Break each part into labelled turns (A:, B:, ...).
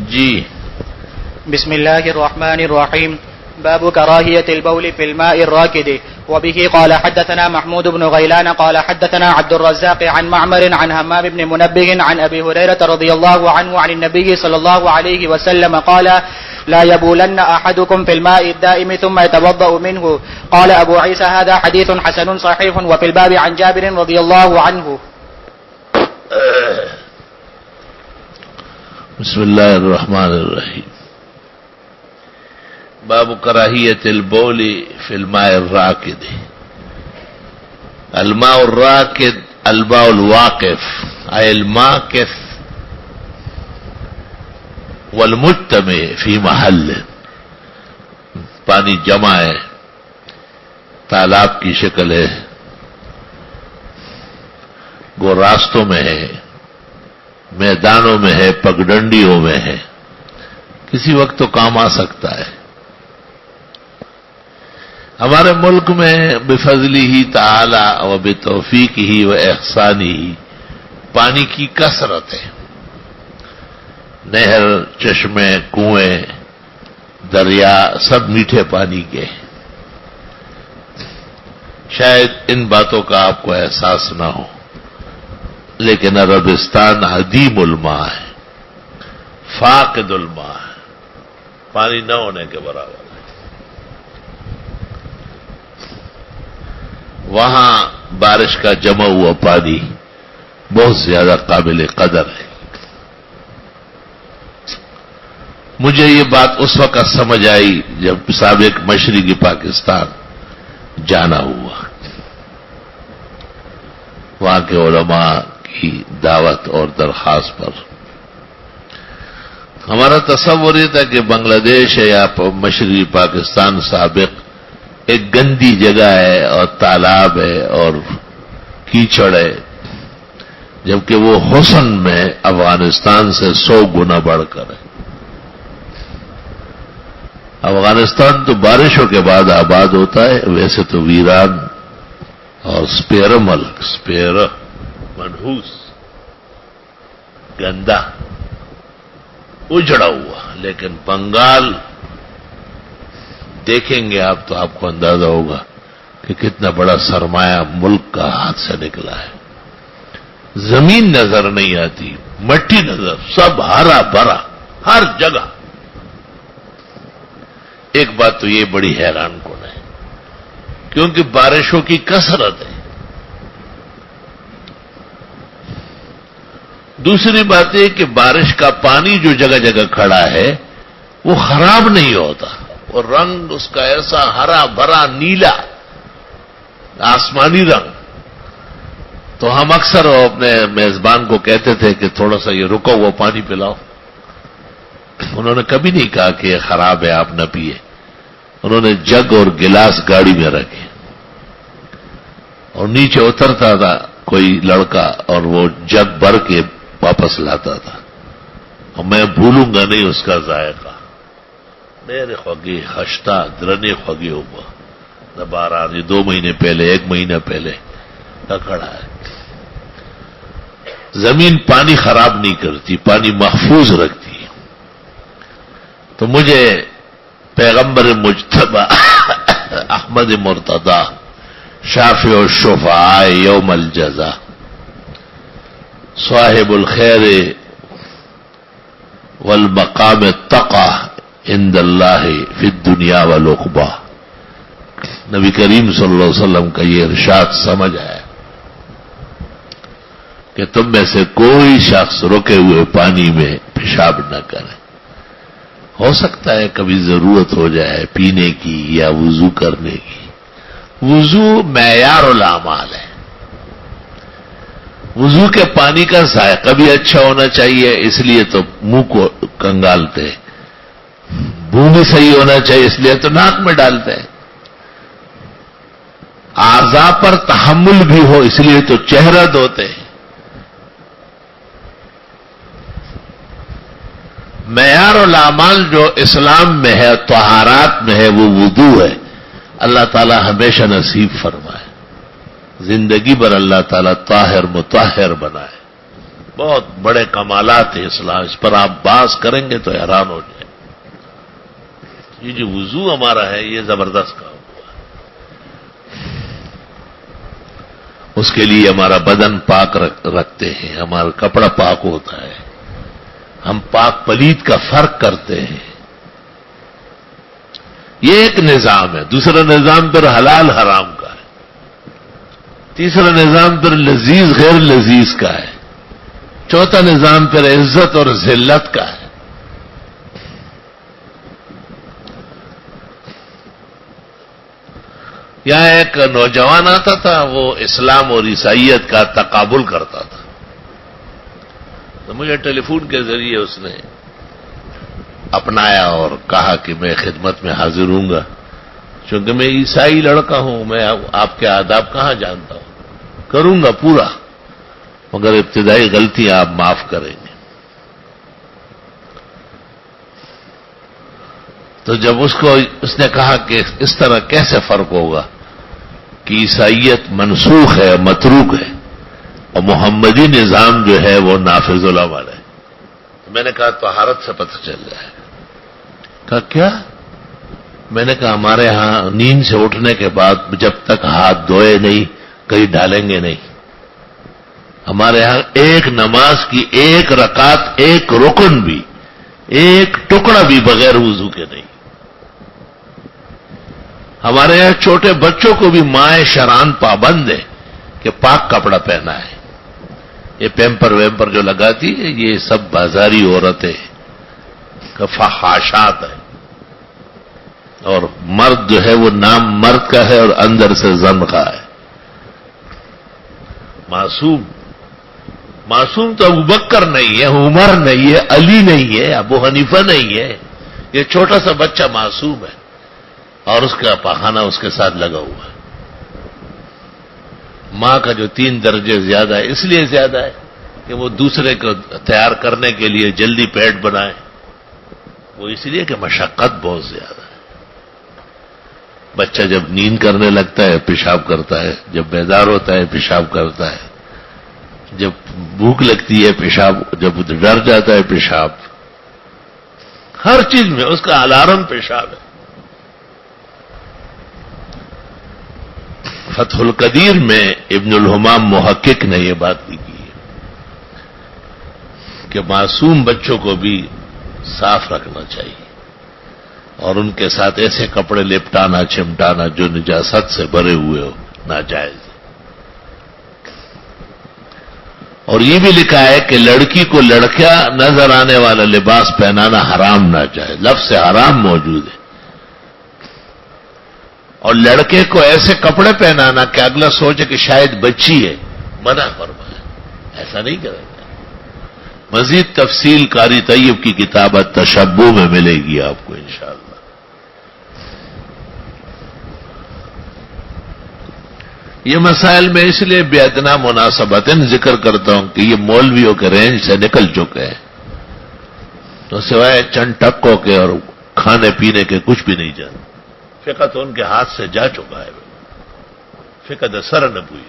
A: جی.
B: بسم الله الرحمن الرحيم. باب كراهية البول في الماء الراكد. وبه قال حدثنا محمود بن غيلان قال حدثنا عبد الرزاق عن معمر عن همام بن منبه عن أبي هريرة رضي الله عنه عن النبي صلى الله عليه وسلم قال: لا يبولن أحدكم في الماء الدائم ثم يتوضأ منه. قال أبو عيسى: هذا حديث حسن صحيح. وفي الباب عن جابر رضي الله عنه.
A: بسم الله الرحمن الرحيم. باب كراهية البول في الماء الراكد. الماء الراكد الماء الواقف أي الماكث والمجتمع في محل. پانی جمع ہے، تالاب کی شکل ہے، وہ راستوں میں ہے، میدانوں میں ہے، پگڈنڈیوں میں ہے، کسی وقت تو کام آ سکتا ہے. ہمارے ملک میں بفضلہ تعالی و بتوفیقہ و احسانہ پانی کی کثرت ہے. نہر، چشمے، کنویں، دریا سب میٹھے پانی کے. شاید ان باتوں کا آپ کو احساس نہ ہو، لیکن عربستان عدیم الماء ہے، فاقد الماء ہے، پانی نہ ہونے کے برابر ہے. وہاں بارش کا جمع ہوا پانی بہت زیادہ قابل قدر ہے. مجھے یہ بات اس وقت سمجھ آئی جب سابق مشرقی پاکستان جانا ہوا. وہاں کے علماء کی دعوت اور درخواست پر ہمارا تصور یہ تھا کہ بنگلہ دیش ہے یا مشرقی پاکستان سابق ایک گندی جگہ ہے اور تالاب ہے اور کیچڑ ہے، جبکہ وہ حسن میں افغانستان سے 100 گنا بڑھ کر ہے. افغانستان تو بارشوں کے بعد آباد ہوتا ہے، ویسے تو ویران اور سپیر ملک، سپیر منحوس، گندا، اجڑا ہوا. لیکن بنگال دیکھیں گے آپ تو آپ کو اندازہ ہوگا کہ کتنا بڑا سرمایہ ملک کا ہاتھ سے نکلا ہے. زمین نظر نہیں آتی، مٹی نظر، سب ہرا بھرا ہر جگہ. ایک بات تو یہ بڑی حیران کن ہے، کیونکہ بارشوں کی کثرت ہے. دوسری بات یہ کہ بارش کا پانی جو جگہ جگہ کھڑا ہے وہ خراب نہیں ہوتا، اور رنگ اس کا ایسا ہرا بھرا نیلا آسمانی رنگ. تو ہم اکثر اپنے میزبان کو کہتے تھے کہ تھوڑا سا یہ رکا ہوا پانی پلاؤ. انہوں نے کبھی نہیں کہا کہ یہ خراب ہے آپ نہ پیئے. انہوں نے جگ اور گلاس گاڑی میں رکھے اور نیچے اترتا تھا کوئی لڑکا اور وہ جگ بھر کے واپس لاتا تھا. اور میں بھولوں گا نہیں اس کا ذائقہ. میرے خوگی خشتا درنے خوگی ہوا نہ 12 2 مہینے پہلے 1 مہینہ پہلے کا کھڑا ہے. زمین پانی خراب نہیں کرتی، پانی محفوظ رکھتی. تو مجھے پیغمبر مجتبی احمد مرتضی شافع الشفعاء یوم الجزا صاحب الخیر والمقام التقی عند اللہ فی الدنیا والعقبہ، نبی کریم صلی اللہ علیہ وسلم کا یہ ارشاد سمجھ آیا کہ تم میں سے کوئی شخص رکے ہوئے پانی میں پیشاب نہ کرے. ہو سکتا ہے کبھی ضرورت ہو جائے پینے کی یا وضو کرنے کی. وضو معیار الاعمال ہے. وضو کے پانی کا ذائقہ بھی اچھا ہونا چاہیے، اس لیے تو منہ کو کنگالتے. منہ بھی صحیح ہونا چاہیے، اس لیے تو ناک میں ڈالتے ہیں. اعضاء پر تحمل بھی ہو، اس لیے تو چہرہ دھوتے ہیں. معیار الاعمال جو اسلام میں ہے، طہارات میں ہے، وہ وضو ہے. اللہ تعالی ہمیشہ نصیب فرمائے، زندگی بھر اللہ تعالی طاہر مطہر بنائے. بہت بڑے کمالات ہیں اسلام، اس پر آپ بحث کریں گے تو حیران ہو جائیں۔ یہ جو وضو ہمارا ہے یہ زبردست کام ہوا، اس کے لیے ہمارا بدن پاک رکھتے ہیں، ہمارا کپڑا پاک ہوتا ہے، ہم پاک پلید کا فرق کرتے ہیں، یہ ایک نظام ہے۔ دوسرا نظام پھر حلال حرام کا ہے، تیسرا نظام پھر لذیذ غیر لذیذ کا ہے، چوتھا نظام پھر عزت اور ذلت کا ہے۔ یہاں ایک نوجوان آتا تھا، وہ اسلام اور عیسائیت کا تقابل کرتا تھا، تو مجھے ٹیلی فون کے ذریعے اس نے اپنایا اور کہا کہ میں خدمت میں حاضر ہوں گا، چونکہ میں عیسائی لڑکا ہوں، میں آپ کے آداب کہاں جانتا ہوں، کروں گا پورا، مگر ابتدائی غلطیاں آپ معاف کریں گے۔ تو جب اس نے کہا کہ اس طرح کیسے فرق ہوگا کہ عیسائیت منسوخ ہے، متروک ہے، اور محمدی نظام جو ہے وہ نافذ العمل ہے، تو میں نے کہا طہارت سے پتہ چل جائے۔ کہا کیا؟ میں نے کہا ہمارے ہاں نیند سے اٹھنے کے بعد جب تک ہاتھ دھوئے نہیں کہیں ڈالیں گے نہیں، ہمارے ہاں ایک نماز کی ایک رکعت، ایک رکن بھی، ایک ٹکڑا بھی بغیر وضو کے نہیں۔ ہمارے یہاں چھوٹے بچوں کو بھی مائیں شران پابند ہے کہ پاک کپڑا پہنا ہے۔ یہ پیمپر ویمپر جو لگاتی ہے یہ سب بازاری عورتیں فحاشات ہے، اور مرد جو ہے وہ نام مرد کا ہے اور اندر سے زن کا ہے۔ معصوم تو ابوبکر نہیں ہے، عمر نہیں ہے، علی نہیں ہے، ابو حنیفہ نہیں ہے، یہ چھوٹا سا بچہ معصوم ہے، اور اس کا پاخانہ اس کے ساتھ لگا ہوا ہے۔ ماں کا جو 3 درجے زیادہ ہے، اس لیے زیادہ ہے کہ وہ دوسرے کو تیار کرنے کے لیے جلدی پیٹ بنائے، وہ اس لیے کہ مشقت بہت زیادہ ہے۔ بچہ جب نیند کرنے لگتا ہے پیشاب کرتا ہے، جب بیدار ہوتا ہے پیشاب کرتا ہے، جب بھوک لگتی ہے پیشاب، جب ڈر جاتا ہے پیشاب، ہر چیز میں اس کا الارم پیشاب ہے۔ فتح القدیر میں ابن الحمام محقق نے یہ بات لکھی ہے کہ معصوم بچوں کو بھی صاف رکھنا چاہیے، اور ان کے ساتھ ایسے کپڑے لپٹانا چمٹانا جو نجاست سے بھرے ہوئے ہو ناجائز ہے۔ اور یہ بھی لکھا ہے کہ لڑکی کو لڑکا نظر آنے والا لباس پہنانا حرام نہ چاہے، لفظ حرام موجود ہے، اور لڑکے کو ایسے کپڑے پہنانا کہ اگلا سوچے کہ شاید بچی ہے، منع فرمایا، ایسا نہیں کرے گا۔ مزید تفصیل قاری طیب کی کتاب التشبہ میں ملے گی آپ کو انشاءاللہ۔ یہ مسائل میں اس لیے بے ادنا مناسبتاً ذکر کرتا ہوں کہ یہ مولویوں کے رینج سے نکل چکے ہیں، تو سوائے چند ٹکوں کے اور کھانے پینے کے کچھ بھی نہیں جانتے۔ فقہ تو ان کے ہاتھ سے جا چکا ہے، فقہ دا سر نہ پوئی۔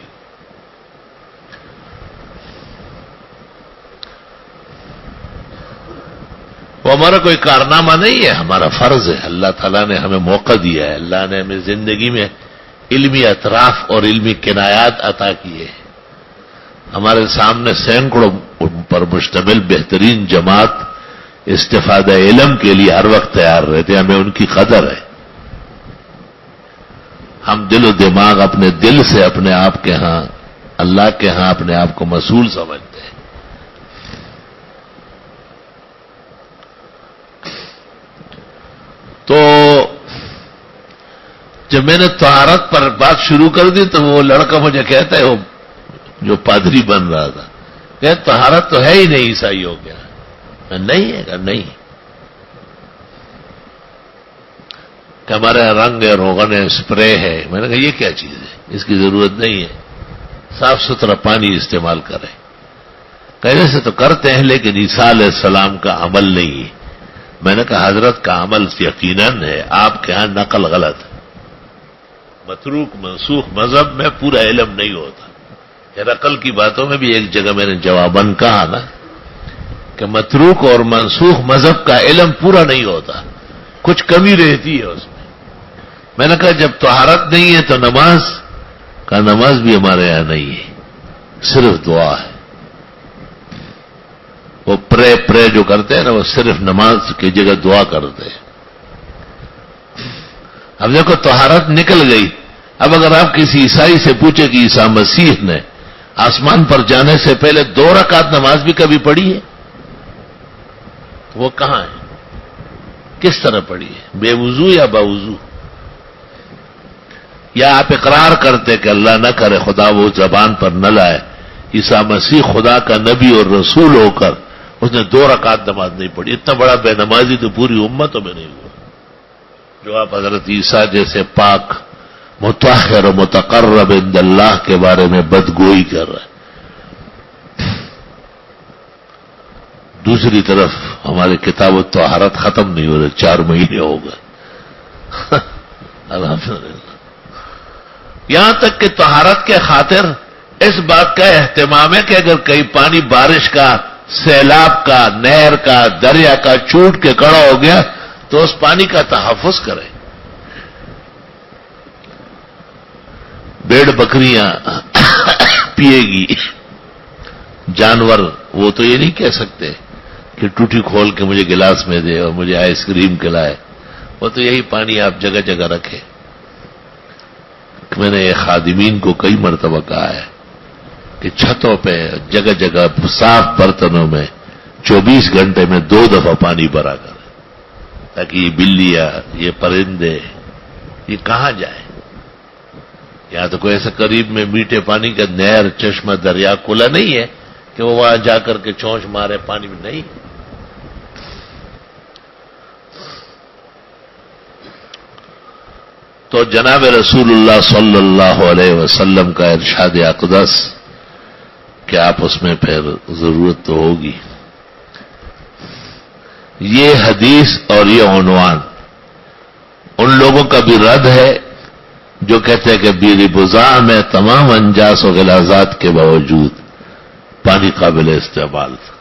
A: وہ ہمارا کوئی کارنامہ نہیں ہے، ہمارا فرض ہے، اللہ تعالیٰ نے ہمیں موقع دیا ہے، اللہ نے ہمیں زندگی میں علمی اطراف اور علمی کنایات عطا کیے، ہمارے سامنے سینکڑوں پر مشتمل بہترین جماعت استفادہ علم کے لیے ہر وقت تیار رہتے، ہمیں ان کی قدر ہے۔ ہم دل و دماغ اپنے دل سے اپنے آپ کے ہاں، اللہ کے ہاں اپنے آپ کو مسئول سمجھتے ہیں۔ تو جب میں نے طہارت پر بات شروع کر دی تو وہ لڑکا مجھے کہتا ہے، وہ جو پادری بن رہا تھا، کہ طہارت تو ہے ہی نہیں عیسائی ہو گیا، نہیں ہے، نہیں کہ ہمارے رنگ ہے، روغن ہے، اسپرے ہے۔ میں نے کہا یہ کیا چیز ہے، اس کی ضرورت نہیں ہے، صاف ستھرا پانی استعمال کریں۔ کہنے سے تو کرتے ہیں لیکن عیسیٰ علیہ السلام کا عمل نہیں ہے۔ میں نے کہا حضرت کا عمل یقیناً ہے، آپ کے ہاں نقل غلط ہے، متروک منسوخ مذہب میں پورا علم نہیں ہوتا، ہرقل کی باتوں میں بھی ایک جگہ میں نے جواباً کہا نا کہ متروک اور منسوخ مذہب کا علم پورا نہیں ہوتا، کچھ کمی رہتی ہے اس میں نے کہا جب طہارت نہیں ہے تو نماز بھی ہمارے یہاں نہیں ہے، صرف دعا ہے. وہ پرے جو کرتے ہیں نا وہ صرف نماز کی جگہ دعا کرتے ہیں. اب دیکھو طہارت نکل گئی، اب اگر آپ کسی عیسائی سے پوچھے کہ عیسی مسیح نے آسمان پر جانے سے پہلے 2 رکعت نماز بھی کبھی پڑھی ہے؟ وہ کہاں ہے؟ کس طرح پڑھی ہے؟ بے وضو یا باوضو؟ یا آپ اقرار کرتے کہ اللہ نہ کرے خدا وہ زبان پر نہ لائے عیسی مسیح خدا کا نبی اور رسول ہو کر اس نے 2 رکعت نماز نہیں پڑھی؟ اتنا بڑا بے نمازی تو پوری امتوں میں نہیں ہوا جو آپ حضرت عیسیٰ جیسے پاک مطہر و متقرب عند اللہ کے بارے میں بدگوئی کر رہا ہے. دوسری طرف ہماری کتاب الطہارت ختم نہیں ہو رہی، 4 مہینے ہو گئے الحمدللہ. یہاں تک کہ طہارت کے خاطر اس بات کا اہتمام ہے کہ اگر کہیں پانی بارش کا، سیلاب کا، نہر کا، دریا کا چوٹ کے کڑا ہو گیا تو اس پانی کا تحفظ کریں. بھیڑ بکریاں پیے گی، جانور وہ تو یہ نہیں کہہ سکتے کہ ٹوٹی کھول کے مجھے گلاس میں دے اور مجھے آئس کریم کھلائے، وہ تو یہی پانی آپ جگہ جگہ رکھے. میں نے خادمین کو کئی مرتبہ کہا ہے کہ چھتوں پہ جگہ جگہ صاف برتنوں میں 24 گھنٹے میں 2 دفعہ پانی بھرا کرے تاکہ یہ بلیاں، یہ پرندے یہ کہاں جائیں. یہاں تو کوئی ایسا قریب میں میٹھے پانی کا نہر، چشمہ، دریا کھلا نہیں ہے کہ وہ وہاں جا کر کے چونچ مارے پانی میں نہیں. تو جناب رسول اللہ صلی اللہ علیہ وسلم کا ارشاد اقدس کہ آپ اس میں پھر ضرورت تو ہوگی. یہ حدیث اور یہ عنوان ان لوگوں کا بھی رد ہے جو کہتے ہیں کہ بیری بزاع میں تمام انجاس و غلاظات کے باوجود پانی قابل استعمال تھا.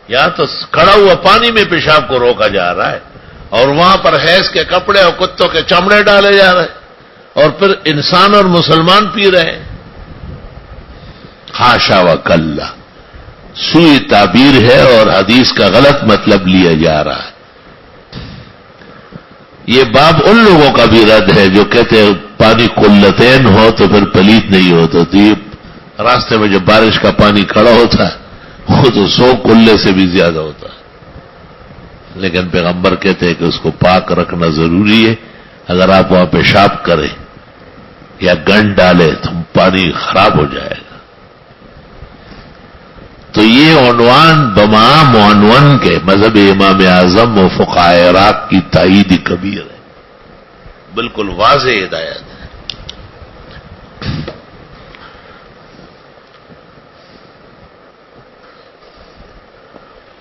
A: یہاں تو کھڑا ہوا پانی میں پیشاب کو روکا جا رہا ہے اور وہاں پر حیض کے کپڑے اور کتوں کے چمڑے ڈالے جا رہے ہیں اور پھر انسان اور مسلمان پی رہے ہیں. حاشا و کلا، سوئی تعبیر ہے اور حدیث کا غلط مطلب لیا جا رہا ہے. یہ باب ان لوگوں کا بھی رد ہے جو کہتے ہیں پانی قلتین ہو تو پھر پلیت نہیں ہوتا. تو یہ راستے میں جب بارش کا پانی کھڑا ہوتا ہے وہ تو 100 قلے سے بھی زیادہ ہوتا ہے. لیکن پیغمبر کہتے ہیں کہ اس کو پاک رکھنا ضروری ہے. اگر آپ وہاں پیشاب کریں یا گند ڈالے تو پانی خراب ہو جائے گا. تو یہ عنوان بما معنون کے مذہب امام اعظم و فقہائے عراق کی تائید کبیر ہے، بالکل واضح ہدایت ہے.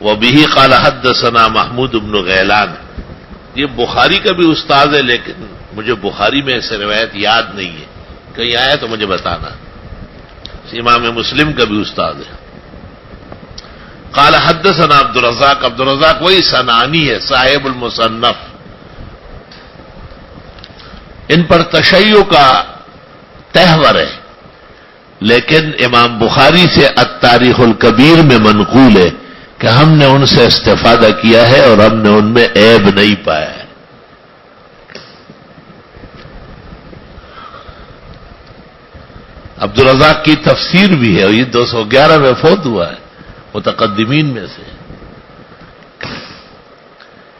A: وبه قال حدثنا محمود بن غیلان، یہ بخاری کا بھی استاد ہے لیکن مجھے بخاری میں ایسے روایت یاد نہیں ہے، کہیں آیا تو مجھے بتانا. امام مسلم کا بھی استاد ہے. قال حدثنا عبد الرزاق وہی صنعانی ہے صاحب المصنف. ان پر تشیع کا تہور ہے لیکن امام بخاری سے التاریخ الکبیر میں منقول ہے کہ ہم نے ان سے استفادہ کیا ہے اور ہم نے ان میں عیب نہیں پایا ہے. عبد الرزاق کی تفسیر بھی ہے اور یہ 211 میں فوت ہوا ہے، متقدمین میں سے.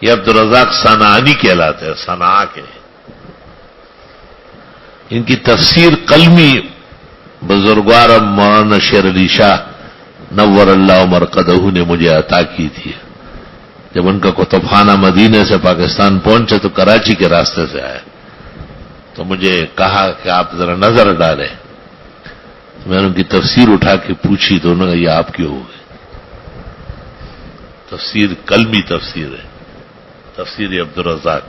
A: یہ عبد الرزاق صنعانی کہلاتے ہیں، صنعا کے. ان کی تفسیر قلمی بزرگوار مولانا شیر علی شاہ نور اللہ مرقدہ نے مجھے عطا کی تھی. جب ان کا کتب خانہ مدینے سے پاکستان پہنچے تو کراچی کے راستے سے آیا تو مجھے کہا کہ آپ ذرا نظر ڈالیں. میں نے ان کی تفسیر اٹھا کے پوچھی تو انہوں نے کہا یہ آپ کی ہو گئی. تفسیر قلمی تفسیر ہے، تفسیر عبد الرزاق.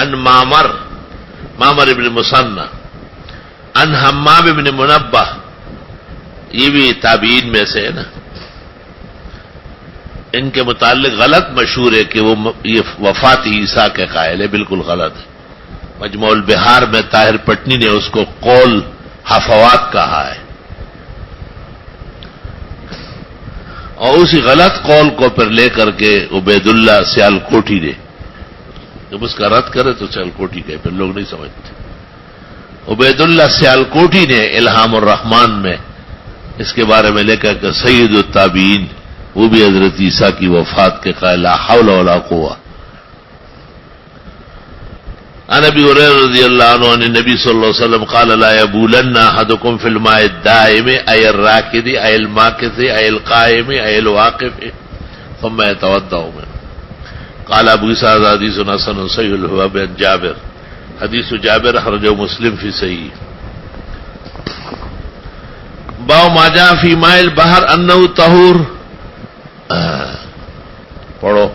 A: ان معمر ابن مثنى ان حمام ابن منبہ، یہ بھی تابعین میں سے ہے نا، ان کے متعلق غلط مشہور ہے کہ وہ یہ وفات عیسیٰ کے قائل ہے، بالکل غلط ہے۔ مجموع البحار میں طاہر پٹنی نے اس کو قول حفوات کہا ہے، اور اسی غلط قول کو پھر لے کر کے عبید اللہ سیالکوٹی نے، جب اس کا رد کرے تو سیالکوٹی کہے، پھر لوگ نہیں سمجھتے۔ عبید اللہ سیالکوٹی نے الہام الرحمان میں اس کے بارے میں لکھا کہ سید التابعین، وہ بھی حضرت عیسیٰ کی وفات کے قائل، لا حول ولا قوہ۔ عن ابی ہریرہ رضی اللہ عنہ عن النبی صلی اللہ علیہ وسلم قال لا يبولن احدكم في الماء الدائم اي الراكد اي الماكث اي القائم اي الواقف ثم يتوضا منه. قال ابو اسحاق حدیث حسن صحیح الحباب بن جابر، حدیث جابر اخرجہ مسلم فی صحیح۔ باب ما جاء في ماء البحر انه طهور، پڑھو۔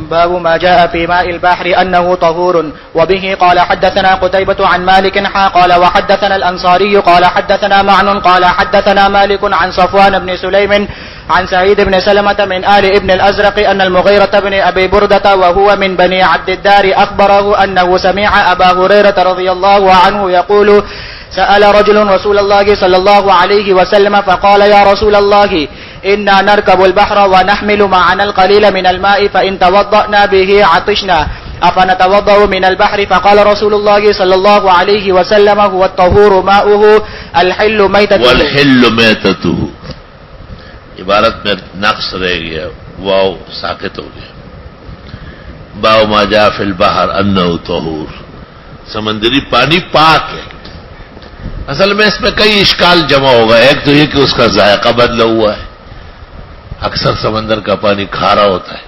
B: باب ما جاء في ماء البحر أنه طهور. وبه قال حدثنا قتيبة عن مالك قال وحدثنا الأنصاري قال حدثنا معن قال حدثنا مالك عن صفوان بن سليم عن سعيد بن سلمة من آل ابن الأزرق أن المغيرة بن أبي بردة وهو من بني عبد الدار أخبره أنه سمع أبا هريرة رضي الله عنه يقول سأل رجل رسول الله صلى الله عليه وسلم فقال يا رسول الله إنا نركب البحر ونحمل معنا القليل من الماء فإن توضأنا به عطشنا أفنتوضأ من البحر؟ فقال رسول الله صلى الله عليه وسلم هو الطهور ماؤه الحل ميتته
A: والحل ميتته، عبارت میں نقص رہ گیا، واو ساکت ہو گیا۔ باب ما جاء فی البحر انه طہور، سمندری پانی پاک ہے۔ اصل میں اس میں کئی اشکال جمع ہوگا۔ ایک تو یہ کہ اس کا ذائقہ بدلا ہوا ہے، اکثر سمندر کا پانی کھارا ہوتا ہے۔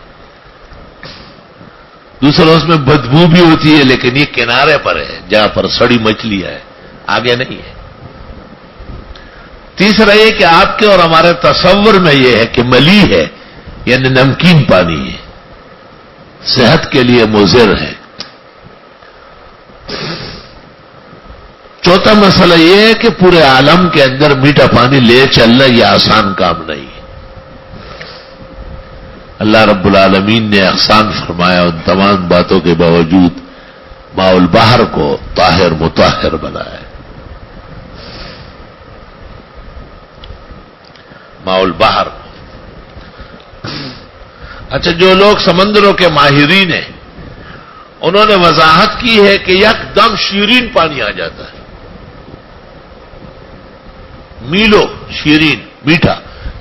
A: دوسرا اس میں بدبو بھی ہوتی ہے، لیکن یہ کنارے پر ہے جہاں پر سڑی مچھلیاں ہے، آگے نہیں ہے۔ تیسرا یہ کہ آپ کے اور ہمارے تصور میں یہ ہے کہ ملی ہے، یعنی نمکین پانی ہے، صحت کے لیے مضر ہے۔ چوتھا مسئلہ یہ ہے کہ پورے عالم کے اندر میٹھا پانی لے چلنا یہ آسان کام نہیں ہے۔ اللہ رب العالمین نے احسان فرمایا، ان تمام باتوں کے باوجود ماء البحر کو طاہر مطہر بنایا۔ ماء البحر، اچھا جو لوگ سمندروں کے ماہرین ہیں انہوں نے وضاحت کی ہے کہ یک دم شیرین پانی آ جاتا ہے، میلو شیرین میٹھا،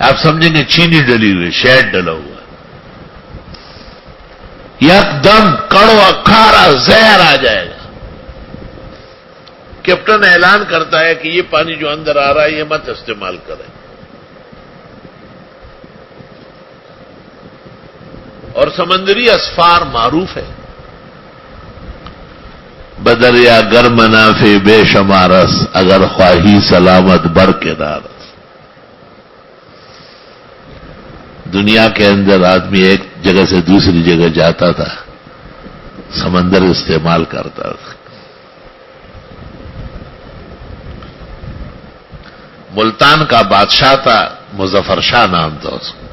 A: آپ سمجھیں گے چینی ڈلی ہوئی، شہد ڈلا ہوا، یک دم کڑوا کھارا زہر آ جائے گا۔ کیپٹن اعلان کرتا ہے کہ یہ پانی جو اندر آ رہا ہے یہ مت استعمال کریں، اور سمندری اسفار معروف ہے، بدریا گر منافع بے شمارس، اگر خواہی سلامت بر کے دارس۔ دنیا کے اندر آدمی ایک جگہ سے دوسری جگہ جاتا تھا، سمندر استعمال کرتا تھا۔ ملتان کا بادشاہ تھا، مظفر شاہ نام تھا اس کو۔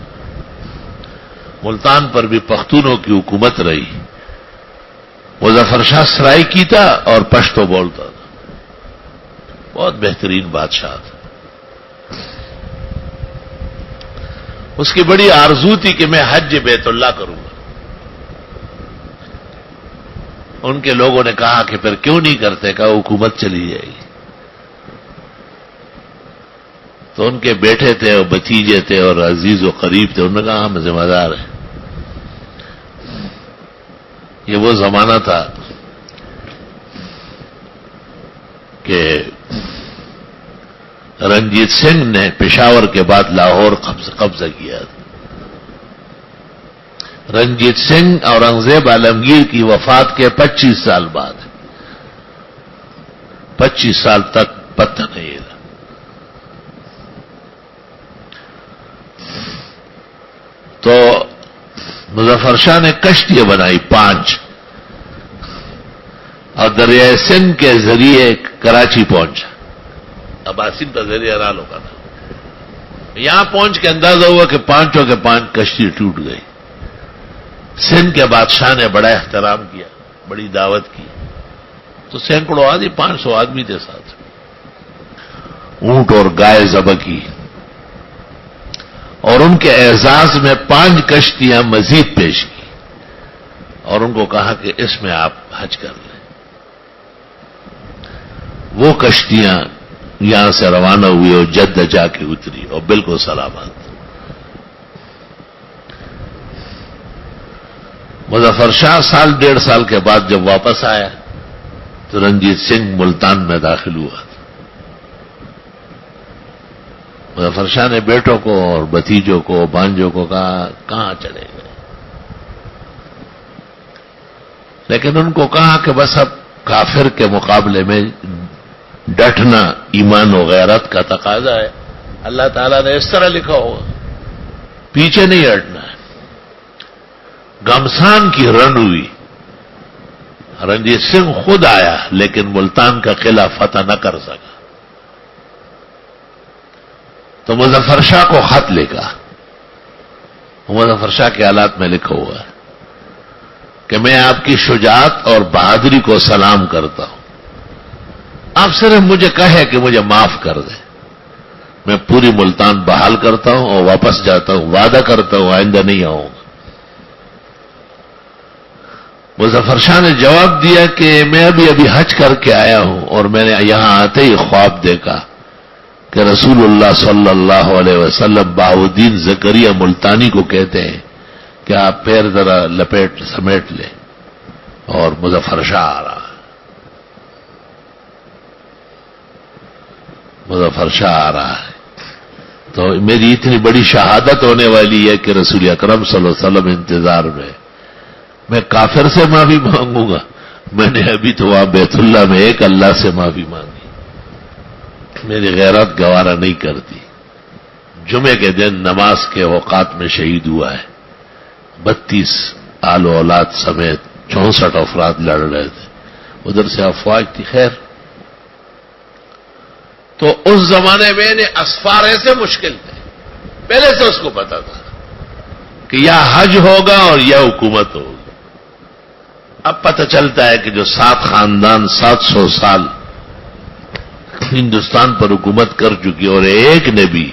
A: ملتان پر بھی پختونوں کی حکومت رہی۔ مظفر شاہ سرائکی تھا اور پشتو بولتا تھا، بہت بہترین بادشاہ تھا۔ اس کی بڑی آرزو تھی کہ میں حج بیت اللہ کروں گا۔ ان کے لوگوں نے کہا کہ پھر کیوں نہیں کرتے، کہا حکومت چلی جائے گی۔ تو ان کے بیٹے تھے اور بھتیجے تھے اور عزیز و قریب تھے، انہوں نے کہا ہم ذمہ دار ہیں۔ یہ وہ زمانہ تھا کہ رنجیت سنگھ نے پشاور کے بعد لاہور قبضہ کیا تھا۔ رنجیت سنگھ اورنگزیب عالمگیر کی وفات کے 25 سال بعد، 25 سال تک پتہ نہیں تھا۔ تو مظفر شاہ نے کشتیاں بنائی 5، دریائے سندھ کے ذریعے کراچی پہنچا. عباسین کا ذریعہ رال ہوگا نا. یہاں پہنچ کے اندازہ ہوا کہ 5 کے 5 کشتی ٹوٹ گئی. سندھ کے بادشاہ نے بڑا احترام کیا, بڑی دعوت کی, تو سینکڑوں آدمی 500 آدمی تھے ساتھ, اونٹ اور گائے ذبح کی, اور ان کے اعزاز میں 5 کشتیاں مزید پیش کی, اور ان کو کہا کہ اس میں آپ حج کر لیں. وہ کشتیاں یہاں سے روانہ ہوئی اور جدہ جا کے اتری اور بالکل سلامت. مظفر شاہ سال 1.5 سال کے بعد جب واپس آیا تو رنجیت سنگھ ملتان میں داخل ہوا. مظفر شاہ نے بیٹوں کو اور بھتیجوں کو بانجوں کو کہا کہاں چلے گئے, لیکن ان کو کہا کہ بس اب کافر کے مقابلے میں ڈٹنا ایمان و غیرت کا تقاضا ہے. اللہ تعالیٰ نے اس طرح لکھا ہوگا, پیچھے نہیں ہٹنا ہے. گمسان کی رن ہوئی, رنجیت سنگھ خود آیا لیکن ملتان کا قلعہ فتح نہ کر سکا. تو مظفر شاہ کو خط لکھا. مظفر شاہ کے حالات میں لکھا ہوا ہے کہ میں آپ کی شجاعت اور بہادری کو سلام کرتا ہوں. آپ صرف مجھے کہے کہ مجھے معاف کر دیں, میں پوری ملتان بحال کرتا ہوں اور واپس جاتا ہوں. وعدہ کرتا ہوں آئندہ نہیں آؤں گا. مظفر شاہ نے جواب دیا کہ میں ابھی حج کر کے آیا ہوں, اور میں نے یہاں آتے ہی خواب دیکھا کہ رسول اللہ صلی اللہ علیہ وسلم بہاؤدین زکریا ملتانی کو کہتے ہیں کہ آپ پیر ذرا لپیٹ سمیٹ لیں, اور مظفر شاہ آ رہا. مظفر شاہ آ رہا ہے تو میری اتنی بڑی شہادت ہونے والی ہے کہ رسول اکرم صلی اللہ علیہ وسلم انتظار میں کافر سے معافی مانگوں گا. میں نے ابھی تو وہاں بیت اللہ میں ایک اللہ سے معافی مانگی, میری غیرت گوارا نہیں کرتی. جمعے کے دن نماز کے اوقات میں شہید ہوا ہے. 32 آل و اولاد سمیت 64 افراد لڑ رہے تھے, ادھر سے افواج تھی. خیر, تو اس زمانے میں نے اسفار ایسے مشکل تھے, پہلے سے اس کو پتا تھا کہ یا حج ہوگا اور یا حکومت ہوگی. اب پتہ چلتا ہے کہ جو 7 خاندان 700 سال ہندوستان پر حکومت کر چکی, اور ایک نے بھی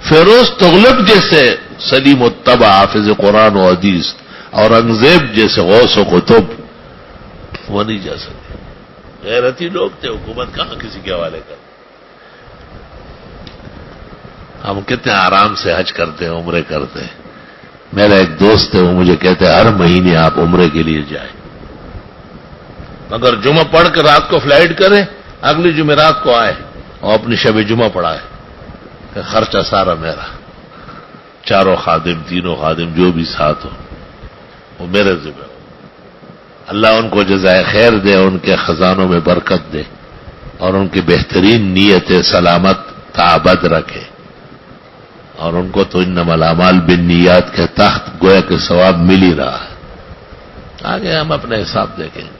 A: فیروز تغلق جیسے سلیم الطبع حافظ قرآن و حدیث, اور انگزیب جیسے غوث و قطب, وہ نہیں جا سکتے. غیرتی لوگ تھے, حکومت کہاں کسی کے حوالے کر. ہم کتنے آرام سے حج کرتے ہیں, عمرے کرتے ہیں. میرا ایک دوست ہے, وہ مجھے کہتے ہیں ہر مہینے آپ عمرے کے لیے جائیں, مگر جمعہ پڑھ کر رات کو فلائٹ کریں, اگلی جمعرات کو آئے اور اپنی شب جمعہ پڑھائے. کہ خرچہ سارا میرا, 4 خادم 3 خادم جو بھی ساتھ ہو وہ میرے ذمہ ہو. اللہ ان کو جزائے خیر دے, ان کے خزانوں میں برکت دے, اور ان کی بہترین نیتیں سلامت تعبد رکھے, اور ان کو تو انما الاعمال بالنیات کے تحت گویا کہ ثواب مل ہی رہا ہے. آگے ہم اپنے حساب دیکھیں گے.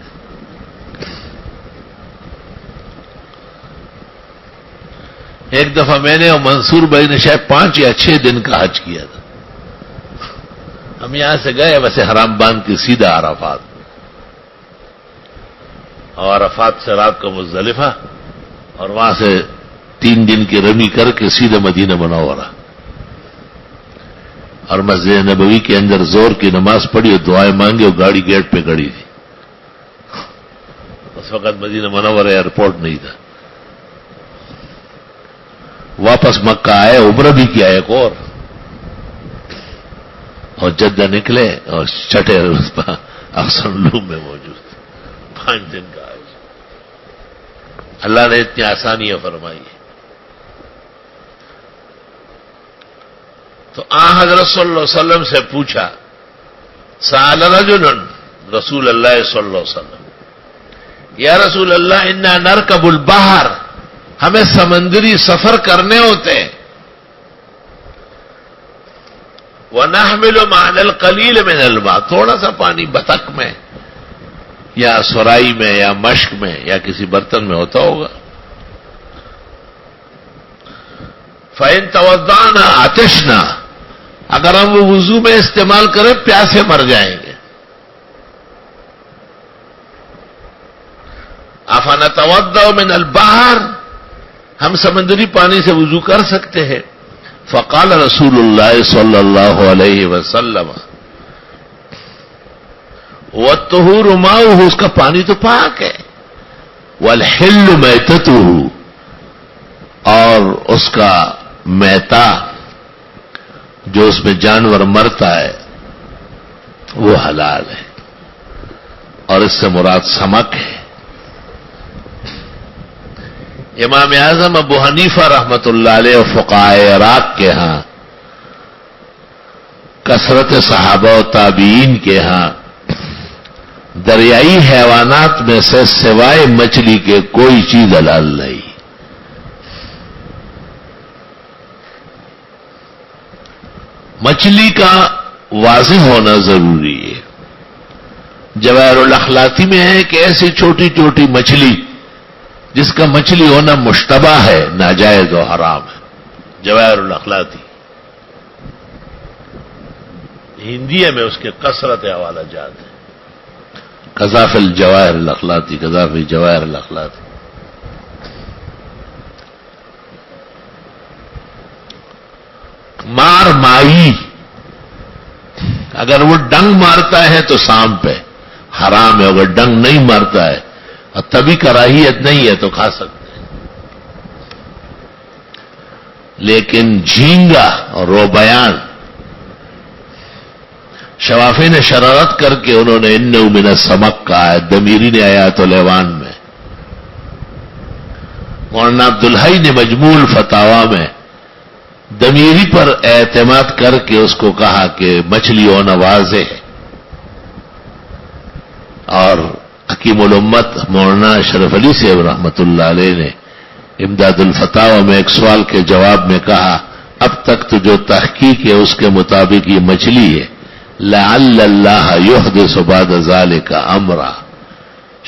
A: ایک دفعہ میں نے اور منصور بھائی نے شاید 5 یا 6 دن کا حج کیا تھا. ہم یہاں سے گئے ویسے حرام باندھ کے سیدھا عرفات, اور عرفات سے رات کو مزدلفہ, اور وہاں سے 3 دن کی رمی کر کے سیدھے مدینہ منورہ, اور مسجد نبوی کے اندر زور کی نماز پڑھی اور دعائیں مانگی, اور گاڑی گیٹ پہ کھڑی تھی. اس وقت مدینہ منورہ ایئرپورٹ نہیں تھا. واپس مکہ آئے, عمرہ بھی کیا ایک اور جدہ نکلے اور چھٹے روز احسن لوم میں موجود. 5 دن کا حج. اللہ نے اتنی آسانیاں فرمائی ہے. تو حضرت صلی اللہ علیہ وسلم سے پوچھا, سأل رجل رسول اللہ صلی اللہ علیہ وسلم, یا رسول اللہ انا نرکب البحر, ہمیں سمندری سفر کرنے ہوتے ہیں, وَنَحْمِلُ مَعَنَا الْقَلِيلَ مِنَ الْمَاءِ, تھوڑا سا پانی بطخ میں یا سرائی میں یا مشک میں یا کسی برتن میں ہوتا ہوگا. فَإِن تَوَضَّعْنَا عَطِشْنَا، اگر ہم وہ وضو میں استعمال کریں پیاسے مر جائیں گے. أَفَنَتَوَضَّأُ مِنَ الْبَحْرِ، ہم سمندری پانی سے وضو کر سکتے ہیں. فقال رسول اللہ صلی اللہ علیہ وسلم وَالطُّهُورُ مَاؤُهُ، اس کا پانی تو پاک ہے. وَالْحِلُّ مَيْتَتُهُ، اور اس کا میتا جو اس میں جانور مرتا ہے وہ حلال ہے، اور اس سے مراد سمک ہے. امام اعظم ابو حنیفہ رحمت اللہ علیہ اور فقہائے عراق کے ہاں، کثرت صحابہ و تابعین کے ہاں، دریائی حیوانات میں سے سوائے مچھلی کے کوئی چیز حلال نہیں. مچھلی کا واضح ہونا ضروری ہے. جواہر الاخلاطی میں ہے کہ ایسی چھوٹی چھوٹی مچھلی جس کا مچھلی ہونا مشتبہ ہے، ناجائز و حرام ہے. جواہر الاخلاطی ہندیہ میں اس کے کثرت حوالہ جات ہیں. قذاف الجواہر الاخلاطی، قذاف جواہر الاخلاطی. مار مائی، اگر وہ ڈنگ مارتا ہے تو سانپ ہے، حرام ہے. اگر ڈنگ نہیں مارتا ہے اور تبھی کراہیت نہیں ہے تو کھا سکتے ہیں. لیکن جھینگا اور روبیان، شوافی نے شرارت کر کے انہوں نے انہ من السمک کہا ہے. دمیری نے آیات الیوان میں، مولانا عبدالحی نے مجموع الفتاوی میں دمیری پر اعتماد کر کے اس کو کہا کہ مچھلی ہونا واضح ہے. اور حکیم الامت مولانا اشرف علی صاحب رحمت اللہ علیہ نے امداد الفتاوی میں ایک سوال کے جواب میں کہا، اب تک تو جو تحقیق ہے اس کے مطابق یہ مچھلی ہے. لعل اللہ یحدث بعد ذلک امرا،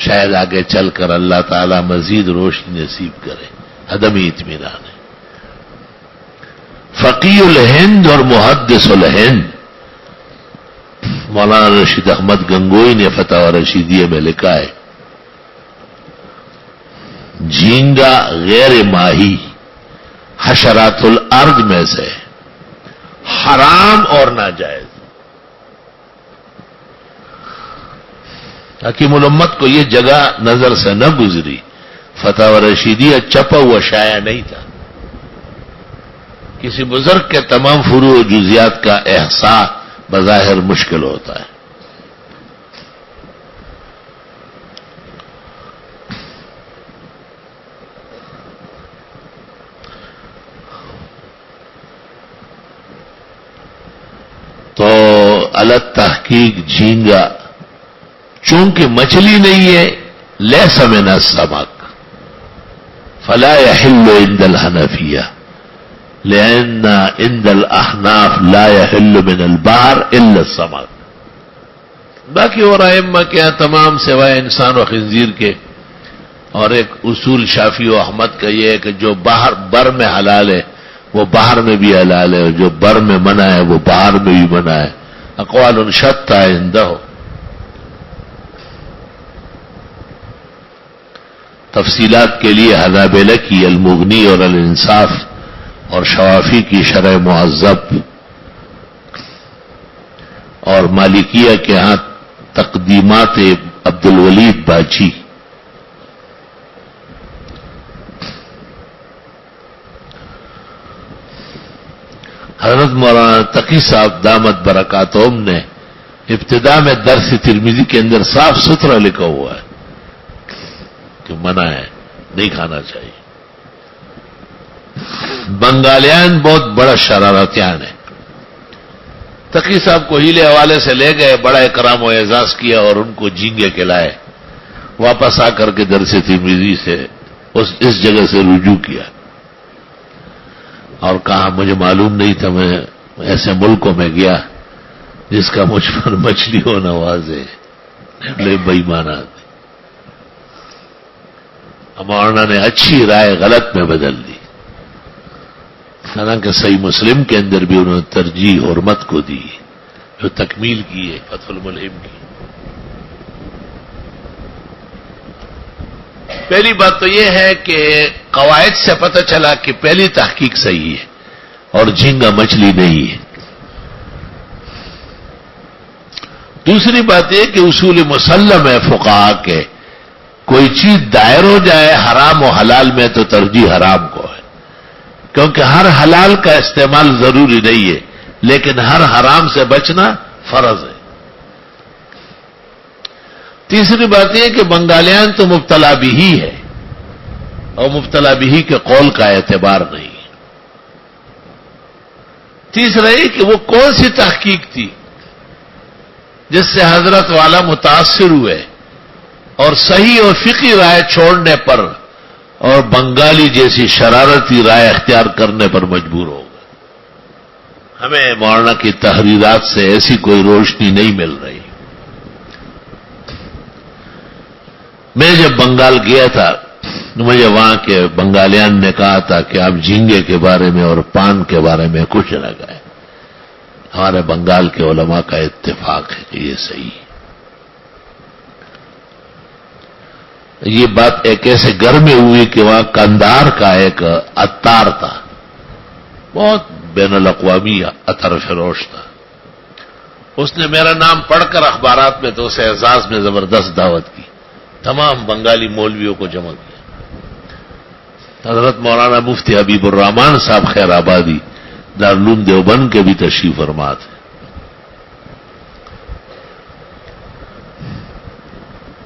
A: شاید آگے چل کر اللہ تعالی مزید روشنی نصیب کرے. عدمی اطمینان ہے. فقی الہند اور محدث الہند مولانا رشید احمد گنگوئی نے فتاوی رشیدیہ میں لکھا ہے، جھینگا غیر ماہی حشرات الارض میں سے حرام اور ناجائز. حکیم الامت کو یہ جگہ نظر سے نہ گزری. فتاوی رشیدیہ چھپا ہوا شائع نہیں تھا. کسی بزرگ کے تمام فروع و جزیات کا احصاء بظاہر مشکل ہوتا ہے. تو الگ تحقیق جھینگا چونکہ مچھلی نہیں ہے، لیس من السمک فلا يحل عند الحنفیہ، لأن عند الاحناف لا يحل من البحر الا السمك. باقی اور ائمہ کے تمام سوائے انسان و خنزیر کے. اور ایک اصول شافعی و احمد کا یہ ہے کہ جو بر میں حلال ہے وہ باہر میں بھی حلال ہے، اور جو بر میں منع ہے وہ باہر میں بھی منع ہے. اقوال شتى عنده. تفصیلات کے لیے حنابلہ کی المغنی اور الانصاف اور شوافی کی شرح معذب اور مالکیہ کے ہاں تقدیمات عبد الولید باچی. حضرت مولانا تقی صاحب دامت برکاتہم نے ابتدا میں درس ترمذی کے اندر صاف ستھرا لکھا ہوا ہے کہ منع ہے، نہیں کھانا چاہیے. بنگالیان بہت بڑا شرارتیان ہے. تقی صاحب کو ہیلے حوالے سے لے گئے، بڑا اکرام و اعزاز کیا اور ان کو جھینگے کھلائے. واپس آ کر کے درس ترمذی سے اس جگہ سے رجوع کیا اور کہا مجھے معلوم نہیں تھا، میں ایسے ملکوں میں گیا جس کا مجھ پر مچھلی ہونا واضح ہے. بے ایمان آدمی. مولانا نے اچھی رائے غلط میں بدل دی. حالانکہ صحیح مسلم کے اندر بھی انہوں نے ترجیح حرمت کو دی جو تکمیل کی ہے فتح الملہم کی. پہلی بات تو یہ ہے کہ قواعد سے پتہ چلا کہ پہلی تحقیق صحیح ہے اور جھینگا مچھلی نہیں ہے. دوسری بات یہ کہ اصول مسلم ہے فقہا کے کوئی چیز دائر ہو جائے حرام و حلال میں تو ترجیح حرام کو ہے، کیونکہ ہر حلال کا استعمال ضروری نہیں ہے لیکن ہر حرام سے بچنا فرض ہے. تیسری بات یہ کہ بنگالیان تو مبتلا بھی ہی ہے اور مبتلا بھی ہی کے قول کا اعتبار نہیں ہے. تیسرا یہ کہ وہ کون سی تحقیق تھی جس سے حضرت والا متاثر ہوئے اور صحیح اور فقہی رائے چھوڑنے پر اور بنگالی جیسی شرارتی رائے اختیار کرنے پر مجبور ہو گئے. ہمیں مولانا کی تحریرات سے ایسی کوئی روشنی نہیں مل رہی. میں جب بنگال گیا تھا مجھے وہاں کے بنگالیان نے کہا تھا کہ آپ جھینگے کے بارے میں اور پان کے بارے میں کچھ نہ کہیں. ہمارے بنگال کے علماء کا اتفاق ہے کہ یہ صحیح ہے. یہ بات ایک ایسے گھر میں ہوئی کہ وہاں کندھار کا ایک عطار تھا، بہت بین الاقوامی عطر فروش تھا. اس نے میرا نام پڑھ کر اخبارات میں تو اسے اعزاز میں زبردست دعوت کی. تمام بنگالی مولویوں کو جمع کیا. حضرت مولانا مفتی حبیب الرحمان صاحب خیر آبادی دارالعلوم دیوبند کے بھی تشریف فرما تھے.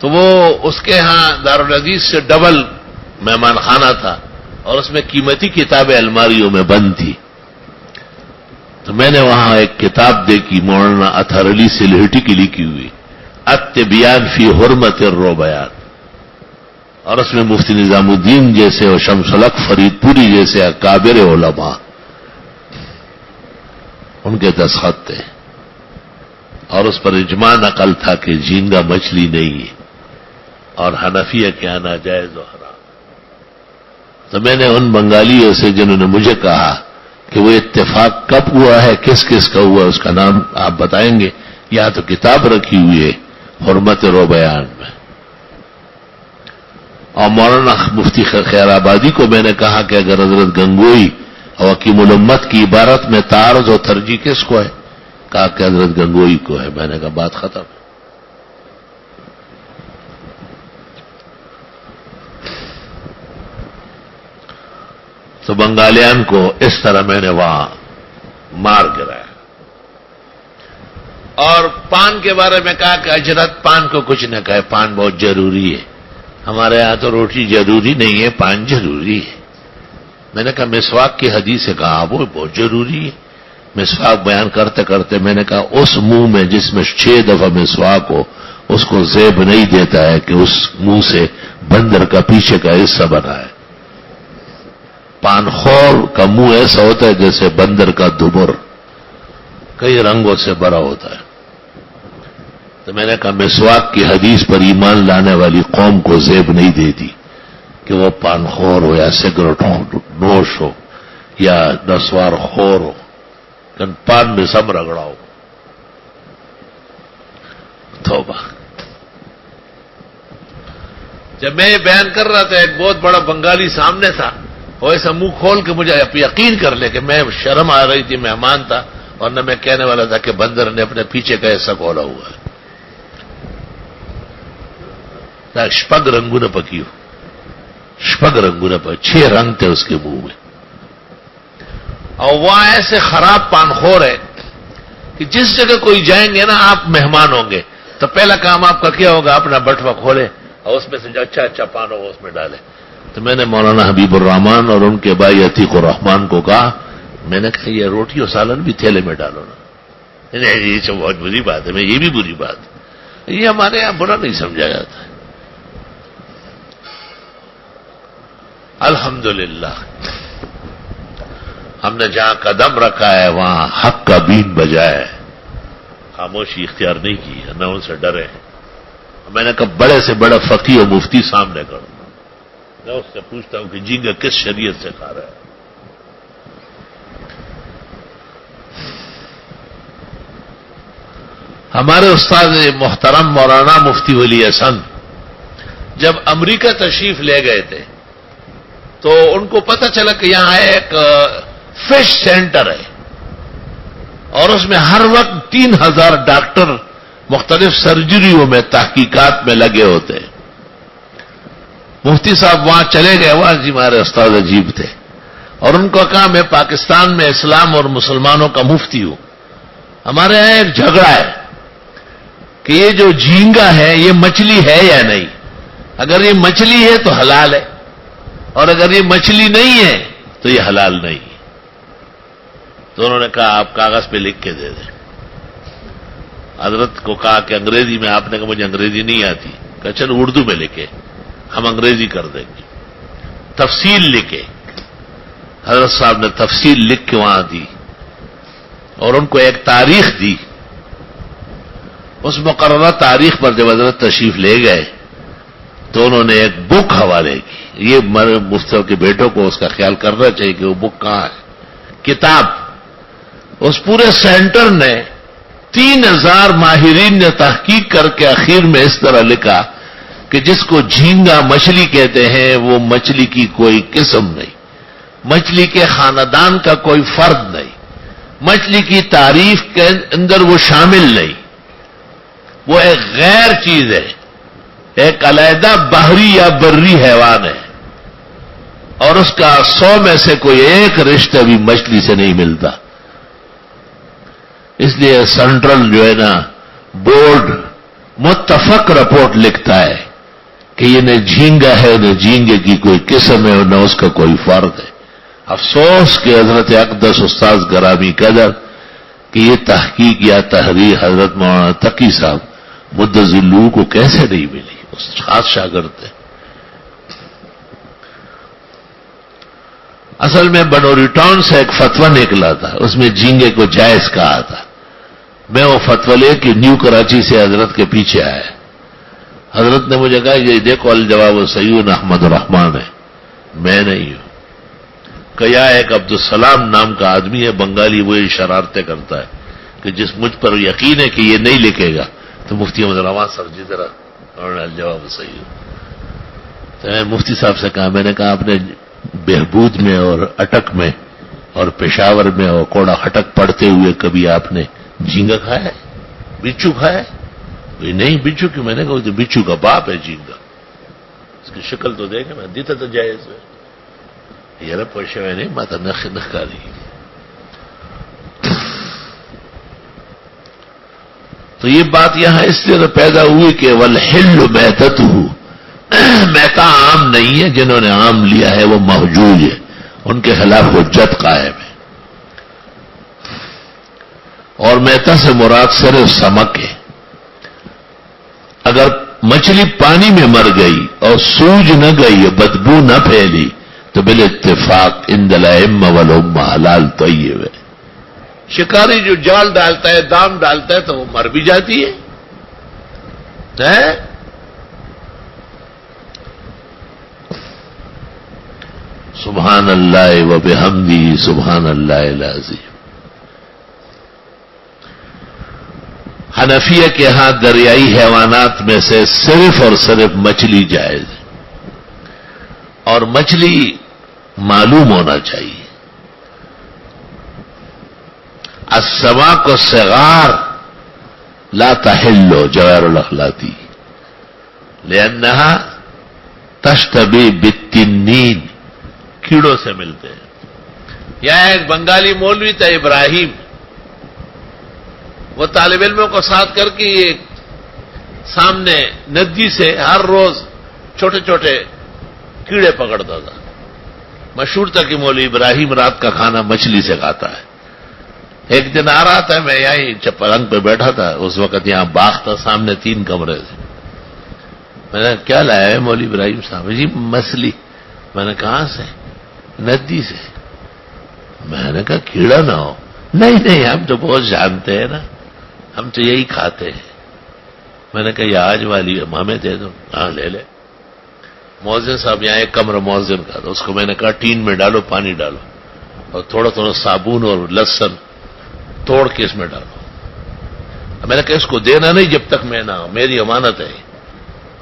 A: تو وہ اس کے ہاں دارالعزیز سے ڈبل مہمان خانہ تھا اور اس میں قیمتی کتابیں الماریوں میں بند تھی. تو میں نے وہاں ایک کتاب دیکھی مولانا اطہر علی سلہٹی کی لکھی ہوئی التبیان فی حرمت الروبیان، اور اس میں مفتی نظام الدین جیسے اور شمس الحق فرید پوری جیسے اکابر علماء ان کے دستخط تھے اور اس پر اجماع نقل تھا کہ جھینگا مچھلی نہیں ہے اور حنفیہ کے یہاں ناجائز و حرام. تو میں نے ان بنگالیوں سے جنہوں نے مجھے کہا کہ وہ اتفاق کب ہوا ہے کس کس کا ہوا اس کا نام آپ بتائیں گے؟ یہاں تو کتاب رکھی ہوئی ہے حرمت روبیان میں. اور مولانا مفتی خیر آبادی کو میں نے کہا کہ اگر حضرت گنگوئی اور حکیم الامت کی عبارت میں تعارض و ترجیح کس کو ہے؟ کہا کہ حضرت گنگوئی کو ہے. میں نے کہا بات ختم. تو بنگالیان کو اس طرح میں نے وہاں مار گرایا. اور پان کے بارے میں کہا کہ اجرت پان کو کچھ نہ کہے، پان بہت ضروری ہے. ہمارے ہاں تو روٹی ضروری نہیں ہے، پان ضروری ہے. میں نے کہا مسواک کی حدیث سے کہا وہ بہت ضروری ہے. مسواک بیان کرتے کرتے میں نے کہا اس منہ میں جس میں 6 دفعہ مسواک ہو اس کو زیب نہیں دیتا ہے کہ اس منہ سے بندر کا پیچھے کا حصہ بنا ہے. پان خور کا منہ ایسا ہوتا ہے جیسے بندر کا دبر، کئی رنگوں سے بھرا ہوتا ہے. تو میں نے کہا مسواک کی حدیث پر ایمان لانے والی قوم کو زیب نہیں دیتی کہ وہ پان خور ہو یا سگریٹ نوش ہو یا نسوار خور ہو، پان میں سم رگڑا ہو. توبہ. جب میں یہ بیان کر رہا تھا ایک بہت بڑا بنگالی سامنے تھا، وہ ایسا منہ کھول کے مجھے یقین کر لے کہ میں شرم آ رہی تھی، مہمان تھا اور نہ میں کہنے والا تھا کہ بندر نے اپنے پیچھے کا ایسا کھولا ہوا ہے. شپگ رنگو نہ پکی ہو، شپگ رنگو نہ پکی، 6 رنگ تھے اس کے منہ میں. اور وہاں ایسے خراب پان خور ہے کہ جس جگہ کوئی جائیں گے نا آپ مہمان ہوں گے تو پہلا کام آپ کا کیا ہوگا؟ اپنا بٹوا کھولے اور اس میں سے جو اچھا اچھا پان ہوگا اس میں ڈالے. تو میں نے مولانا حبیب الرحمان اور ان کے بھائی عتیق الرحمان کو کہا، میں نے کہا یہ روٹی اور سالن بھی تھیلے میں ڈالو نا. یہ تو بہت بری بات ہے. میں یہ بھی بری بات ہے، یہ ہمارے یہاں برا نہیں سمجھا جاتا ہے. الحمدللہ ہم نے جہاں قدم رکھا ہے وہاں حق کا بین بجایا ہے، خاموشی اختیار نہیں کی ہے، نہ ان سے ڈرے. میں نے کہا بڑے سے بڑا فقیہ و مفتی سامنے کرو، میں اس سے پوچھتا ہوں کہ جھینگا کس شریعت سے کھا رہا ہے؟ ہمارے استاد محترم مولانا مفتی ولی احسن جب امریکہ تشریف لے گئے تھے تو ان کو پتہ چلا کہ یہاں ایک فش سینٹر ہے اور اس میں ہر وقت 3000 ڈاکٹر مختلف سرجریوں میں تحقیقات میں لگے ہوتے ہیں. مفتی صاحب وہاں چلے گئے. وہاں جی ہمارے استاد عجیب تھے اور ان کو کہا میں پاکستان میں اسلام اور مسلمانوں کا مفتی ہوں. ہمارے یہاں ایک جھگڑا ہے کہ یہ جو جھینگا ہے یہ مچھلی ہے یا نہیں. اگر یہ مچھلی ہے تو حلال ہے اور اگر یہ مچھلی نہیں ہے تو یہ حلال نہیں. تو انہوں نے کہا آپ کاغذ پہ لکھ کے دے دیں. حضرت کو کہا کہ انگریزی میں. آپ نے کہا مجھے انگریزی نہیں آتی. کہا چلو اردو میں لکھے, ہم انگریزی کر دیں گے. تفصیل لکھے. حضرت صاحب نے تفصیل لکھ کے وہاں دی اور ان کو ایک تاریخ دی. اس مقررہ تاریخ پر جب حضرت تشریف لے گئے تو انہوں نے ایک بک حوالے کی. یہ مفتی کے بیٹوں کو اس کا خیال کرنا چاہیے کہ وہ بک کہاں ہے. کتاب. اس پورے سینٹر نے 3000 ماہرین نے تحقیق کر کے آخر میں اس طرح لکھا کہ جس کو جھینگا مچھلی کہتے ہیں وہ مچھلی کی کوئی قسم نہیں, مچھلی کے خاندان کا کوئی فرد نہیں, مچھلی کی تعریف کے اندر وہ شامل نہیں. وہ ایک غیر چیز ہے, ایک علیحدہ بحری یا بری حیوان ہے اور اس کا 100 میں سے کوئی ایک رشتہ بھی مچھلی سے نہیں ملتا. اس لیے سینٹرل جو ہے نا بورڈ متفق رپورٹ لکھتا ہے کہ یہ نہ جھینگا ہے نہ جھینگے کی کوئی قسم ہے اور نہ اس کا کوئی فرد ہے. افسوس کہ حضرت اقدس استاذ گرامی قدر کہ یہ تحقیق یا تحریر حضرت مولانا تقی صاحب مدظلو کو کیسے نہیں ملی. اس خاص شاگرد تھے. اصل میں بنوری ٹاؤن سے ایک فتویٰ نکلا تھا, اس میں جھینگے کو جائز کہا تھا. میں وہ فتویٰ لے کے نیو کراچی سے حضرت کے پیچھے آیا. حضرت نے مجھے کہا یہ دیکھو الجواب سیون احمد الرحمان ہے, میں نہیں ہوں. کیا ایک عبدالسلام نام کا آدمی ہے بنگالی, وہ یہ شرارتیں کرتا ہے کہ جس مجھ پر یقین ہے کہ یہ نہیں لکھے گا. تو مفتی احمد الرحمان صاحب جی ذرا اور الجواب سیون. تو میں مفتی صاحب سے کہا, میں نے کہا آپ نے بہبود میں اور اٹک میں اور پشاور میں اور کوڑا خٹک پڑھتے ہوئے کبھی آپ نے جھینگا کھایا ہے, بچو کھایا ہے؟ نہیں بچو کی. میں نے کہا تو بچو کا باپ ہے جھینگا, اس کی شکل تو دیکھیں. میں دیتا تو جائز ہے یار پوچھے میں نہیں ماتا نخ کھا رہی. تو یہ بات یہاں اس لیے پیدا ہوئی کہ والحل میتتہ, میتا عام نہیں ہے, جنہوں نے عام لیا ہے وہ محجوج ہے, ان کے خلاف حجت قائم ہے. اور میتا سے مراد صرف سمک ہے. اگر مچھلی پانی میں مر گئی اور سوج نہ گئی, بدبو نہ پھیلی, تو بال اتفاق عند الائمہ والامہ حلال طیب ہے. شکاری جو جال ڈالتا ہے, دام ڈالتا ہے, تو وہ مر بھی جاتی ہے. سبحان اللہ و بحمدہ سبحان اللہ العظیم. حنفیہ کے ہاں دریائی حیوانات میں سے صرف اور صرف مچھلی جائز ہے, اور مچھلی معلوم ہونا چاہیے. السماک الصغار لا تحل جوار الاخلاطی لانها تشتبه بالتنین, کیڑوں سے ملتے ہیں. یہاں ایک بنگالی مولوی تھا ابراہیم, وہ طالب علموں کو ساتھ کر کے یہ سامنے ندی سے ہر روز چھوٹے چھوٹے کیڑے پکڑتا تھا. مشہور تھا کہ مولوی ابراہیم رات کا کھانا مچھلی سے کھاتا ہے. ایک دن آ رہا تھا, میں یہیں پلنگ پہ بیٹھا تھا, اس وقت یہاں باغ تھا, سامنے 3 کمرے تھے. میں نے کیا لایا ہے مولوی ابراہیم صاحب؟ جی مچھلی. میں نے کہاں سے؟ ندی سے. میں نے کہا کیڑا نہ ہو. نہیں ہم تو بہت جانتے ہیں نا, ہم تو یہی کھاتے ہیں. میں نے کہا یہ آج والی ہمیں دے دو. ہاں لے لے. مؤذن صاحب یہاں ایک کمرہ مؤذن کا تھا، اس کو میں نے کہا ٹین میں ڈالو، پانی ڈالو اور تھوڑا تھوڑا صابن اور لہسن توڑ کے اس میں ڈالو. میں نے کہا اس کو دینا نہیں جب تک میں نہ ہوں، میری امانت ہے.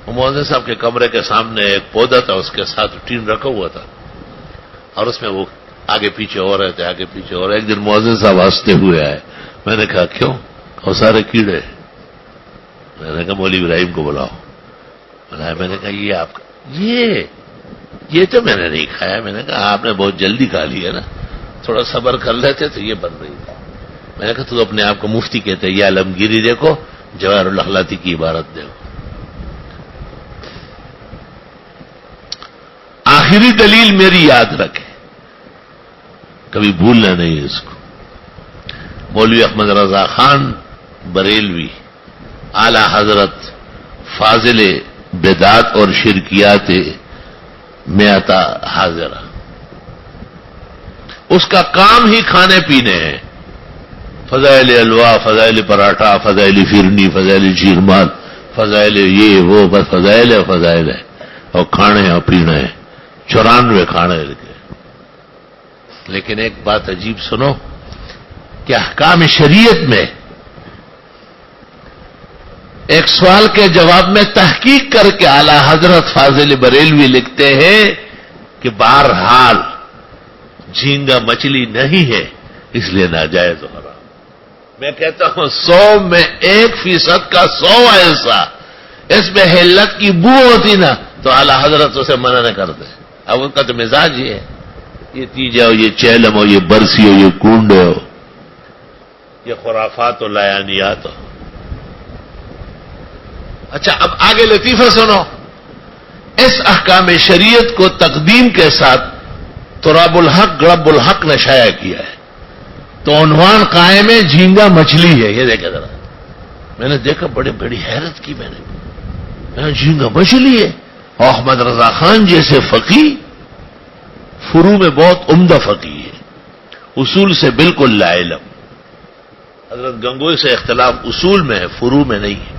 A: وہ مؤذن صاحب کے کمرے کے سامنے ایک پودا تھا، اس کے ساتھ ٹین رکھا ہوا تھا اور اس میں وہ آگے پیچھے ہو رہے تھے، آگے پیچھے ہو رہے. ایک دن مؤذن صاحب ہنستے ہوئے آئے. میں نے کہا کیوں؟ وہ سارے کیڑے. میں نے کہا مولوی ابراہیم کو بلاؤ. بلایا. میں نے کہا یہ آپ کا یہ تو میں نے نہیں کھایا. میں نے کہا آپ نے بہت جلدی کھا لیا نا، تھوڑا صبر کر لیتے تو یہ بن رہی تھی. میں نے کہا تو اپنے آپ کو مفتی کہتے ہیں، یہ عالمگیری دیکھو، جواہر الاخلاطی کی عبارت دیکھو. آخری دلیل میری یاد رکھے، کبھی بھولنا نہیں اس کو. مولوی احمد رضا خان بریلوی اعلی حضرت فاضل بدعت اور شرکیات میعتا حاضرہ، اس کا کام ہی کھانے پینے ہے. فضائل حلوہ، فضائل پراٹھا، فضائل فرنی، فضائل شیرمال، فضائل یہ وہ، بس فضائل ہے فضائل ہے، اور کھانے اور پینے ہیں. 94 کھانے لکھے. لیکن ایک بات عجیب سنو کہ احکام شریعت میں ایک سوال کے جواب میں تحقیق کر کے اعلی حضرت فاضل بریلوی لکھتے ہیں کہ بہرحال جھینگا مچھلی نہیں ہے، اس لیے ناجائز ہو رہا. میں کہتا ہوں 100 میں 1% کا 100 ایسا اس میں حلت کی بو ہوتی نا تو اعلی حضرت اسے منع نہ کرتے. اب ان کا تو مزاج یہ ہے، یہ تیجا ہو، یہ چیلم ہو، یہ برسی ہو، یہ کنڈ ہو، یہ خرافات و لایانیات ہو. اچھا اب آگے لطیفہ سنو. اس احکام شریعت کو تقدیم کے ساتھ تراب الحق گڑب الحق نے شائع کیا ہے، تو عنوان قائم ہے جھینگا مچھلی ہے. یہ دیکھا ذرا، میں نے دیکھا بڑی حیرت کی. میں نے جھینگا مچھلی ہے. احمد رضا خان جیسے فقی، فروع میں بہت عمدہ فقی ہے، اصول سے بالکل لا علم. حضرت گنگوئی سے اختلاف اصول میں ہے، فروع میں نہیں ہے.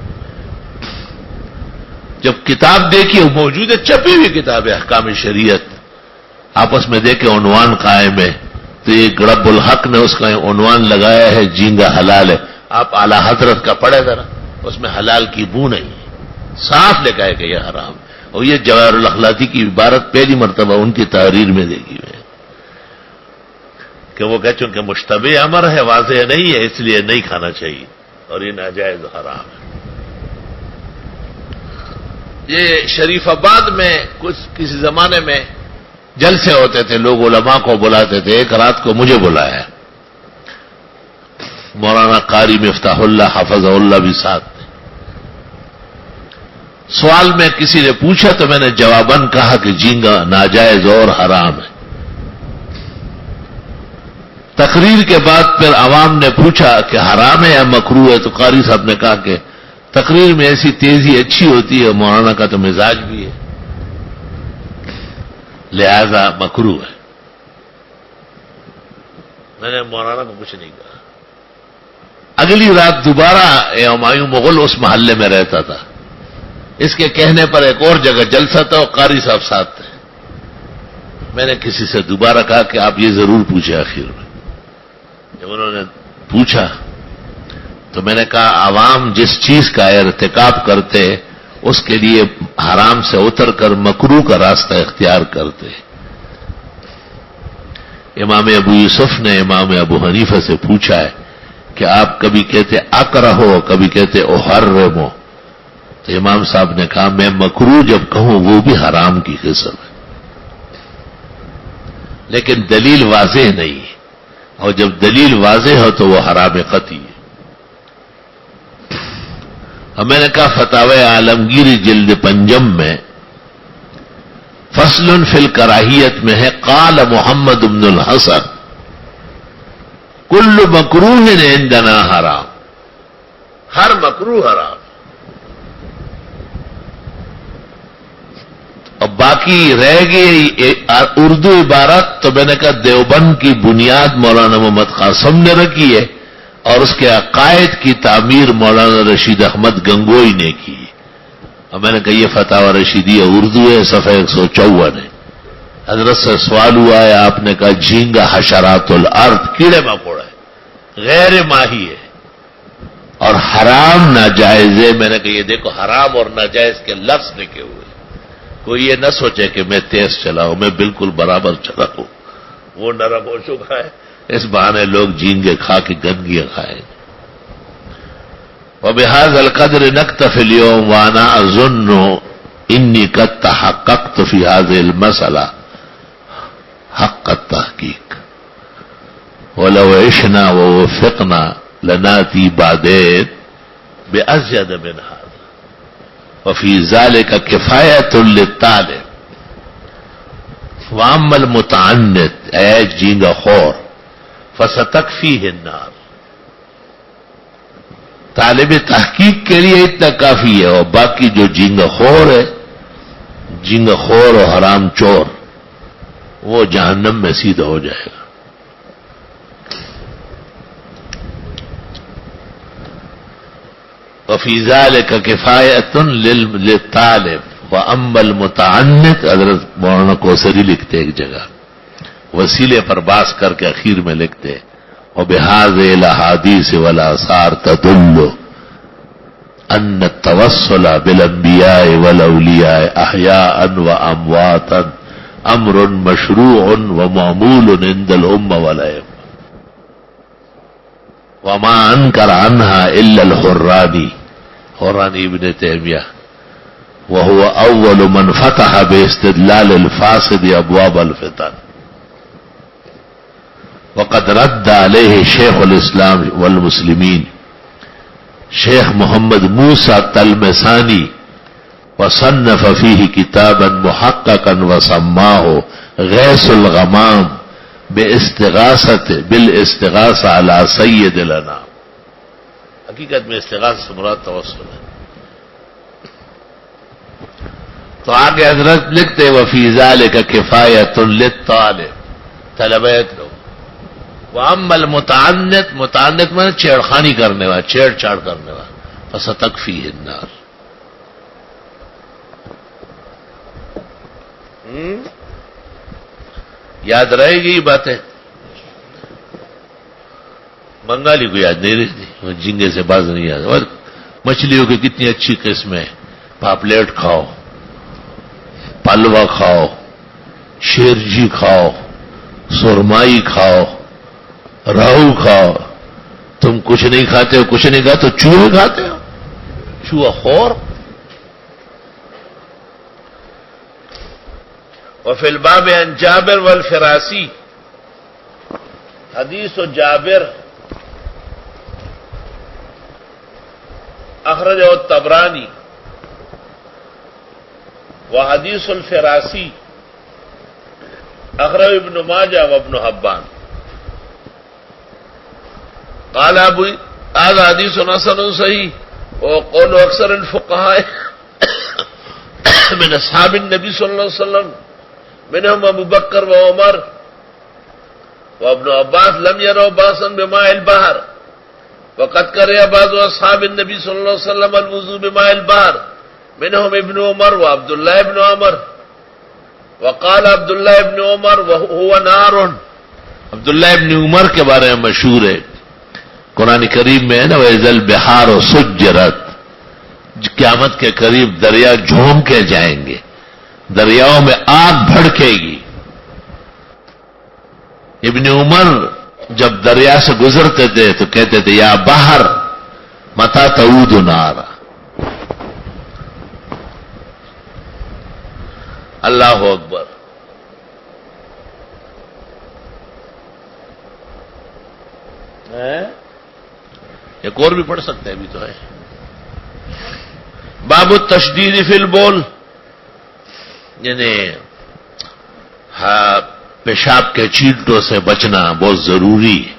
A: جب کتاب دیکھی وہ موجود ہے، چھپی ہوئی کتاب ہے احکام شریعت، آپس میں دیکھے عنوان قائم ہے. تو یہ گڑب الحق نے اس کا عنوان لگایا ہے جھینگا حلال ہے. آپ اعلی حضرت کا پڑھے ذرا، اس میں حلال کی بو نہیں ہے، صاف لکھا ہے کہ یہ حرام. اور یہ جواہر الاخلاطی کی عبارت پہلی مرتبہ ان کی تحریر میں دیکھی ہے کہ وہ کہ چونکہ مشتبہ امر ہے، واضح نہیں ہے، اس لیے نہیں کھانا چاہیے اور یہ ناجائز حرام ہے. یہ شریف آباد میں کسی زمانے میں جلسے ہوتے تھے، لوگ علماء کو بلاتے تھے. ایک رات کو مجھے بلایا، مولانا قاری مفتاح اللہ حفظہ اللہ بھی ساتھ. سوال میں کسی نے پوچھا تو میں نے جواباً کہا کہ جھینگا ناجائز اور حرام ہے. تقریر کے بعد پھر عوام نے پوچھا کہ حرام ہے یا مکروہ ہے، تو قاری صاحب نے کہا کہ تقریر میں ایسی تیزی اچھی ہوتی ہے، مولانا کا تو مزاج بھی ہے، لہذا مکروہ ہے. میں نے مولانا کو کچھ نہیں کہا. اگلی رات دوبارہ ہمایوں مغل اس محلے میں رہتا تھا، اس کے کہنے پر ایک اور جگہ جلسہ تھا اور قاری صاحب ساتھ تھے. میں نے کسی سے دوبارہ کہا کہ آپ یہ ضرور پوچھیں. آخر میں جب انہوں نے پوچھا تو میں نے کہا عوام جس چیز کا ارتکاب کرتے اس کے لیے حرام سے اتر کر مکروہ کا راستہ اختیار کرتے. امام ابو یوسف نے امام ابو حنیفہ سے پوچھا ہے کہ آپ کبھی کہتے اکرہ ہو، کبھی کہتے احرم ہو. تو امام صاحب نے کہا میں مکروہ جب کہوں وہ بھی حرام کی قسم ہے، لیکن دلیل واضح نہیں ہے، اور جب دلیل واضح ہو تو وہ حرام قطعی ہے. اور میں نے کہا فتاوی عالمگیری جلد 5 میں فصل فی الکراہیت میں ہے قال محمد بن الحسن کل مکروہ عندنا حرام، ہر مکروہ حرام. اور باقی رہ گئی اردو عبارت تو میں نے کہا دیوبند کی بنیاد مولانا محمد قاسم نے رکھی ہے اور اس کے عقائد کی تعمیر مولانا رشید احمد گنگوئی نے کی. اور میں نے کہا یہ فتاوی رشیدیہ اردو ہے، صفحہ 154 ہے. حضرت سے سوال ہوا ہے، آپ نے کہا جھینگا حشرات الارض، کیڑے مکوڑے، غیر ماہی ہے اور حرام ناجائز ہے. میں نے کہا یہ دیکھو حرام اور ناجائز کے لفظ لکھے ہوئے، کوئی یہ نہ سوچے کہ میں تیز چلا ہوں، میں بالکل برابر چلا ہوں. وہ نرم ہو چکا ہے، اس بہانے لوگ جھینگے کھا کے گندگیاں کھائیں. وبهذا القدر نكتفي اليوم وانا اظن اني قد تحققت في هذه المسألة حق التحقيق ولو عشنا ووفقنا لناتي بعدين بأزيد من هذا وفي ذلك كفاية للطالب. واما المتعنت اے جینگا خور فستكفيه النار، طالب تحقیق کے لیے اتنا کافی ہے، اور باقی جو جینگا خور ہے، جینگا خور اور حرام چور، وہ جہنم میں سیدھا ہو جائے گا. وفی ذلک کفایۃ للطالب واما المتعنت. حضرت مولانا کوثری لکھتے ایک جگہ، وسیلے پر باس کر کے اخیر میں لکھتے وبهذه الاحاديث والاثار تدل ان التوسل بالانبياء والاولياء احياء وامواتا امر مشروع ومعمول عند الامه والائمه وما انكر عنها الا الحراني ابن تيميه وهو اول من فتح باستدلال الفاسد ابواب الفتن. وقد رد عليه شیخ الاسلام والمسلمین شیخ محمد موسیٰ تلمسانی وصنف فيه كتابا محققا وسماه غیث الغمام بالاستغاثة على سید الانام. حقیقت میں استغاثہ سے مراد توسل ہے. تو آگے حضرت لکھتے وفي ذلك كفاية للطالب، طلبیت لوگ. واما المتعنت، متعنت میں چھیڑخانی کرنے والا، چھیڑ چھاڑ کرنے والا، فستكفيه النار. یاد رہے گی یہ باتیں؟ بنگالی کو یاد نہیں رہتی، وہ جھینگے سے باز نہیں یاد. اور مچھلیوں کی کتنی اچھی قسمیں، پاپلیٹ کھاؤ، پلوا کھاؤ، شیرجی کھاؤ، سرمائی کھاؤ، راہو کھاؤ. تم کچھ نہیں کھاتے ہو، کچھ نہیں کھاتے، تو چوہے کھاتے ہو، چوہا خور. وفي الباب عن جابر والفراسی، حدیث جابر اخرجہ الطبرانی وحدیث الفراسی اخرج ابن ماجہ وابن حبان. قال ابو هذا حدیث حسن صحیح وقول اکثر الفقهاء من اصحاب النبی صلی اللہ علیہ وسلم منهم ابو بکر وعمر وابن عباس لم يروا باسا بماء البحر وقد كره بعض اصحاب النبي صلى الله عليه وسلم الوضوء بماء البحر منهم ابن عمر وعبد الله بن عمر. وقال عبد الله بن عمر وهو نار. عبداللہ ابن عمر کے بارے میں مشہور ہے، قرآن کریم میں ہے نا وَإِذَا الْبِحَارُ سُجِّرَتْ، قیامت کے قریب دریا جھوم کے جائیں گے، دریاؤں میں آگ بھڑکے گی. ابن عمر جب دریا سے گزرتے تھے تو کہتے تھے یا بحر متی تعود نارا. اللہ اکبر. ایک اور بھی پڑھ سکتے ہیں، ابھی تو ہے. باب التشدید فی البول، یعنی پیشاب کے چینٹوں سے بچنا بہت ضروری ہے.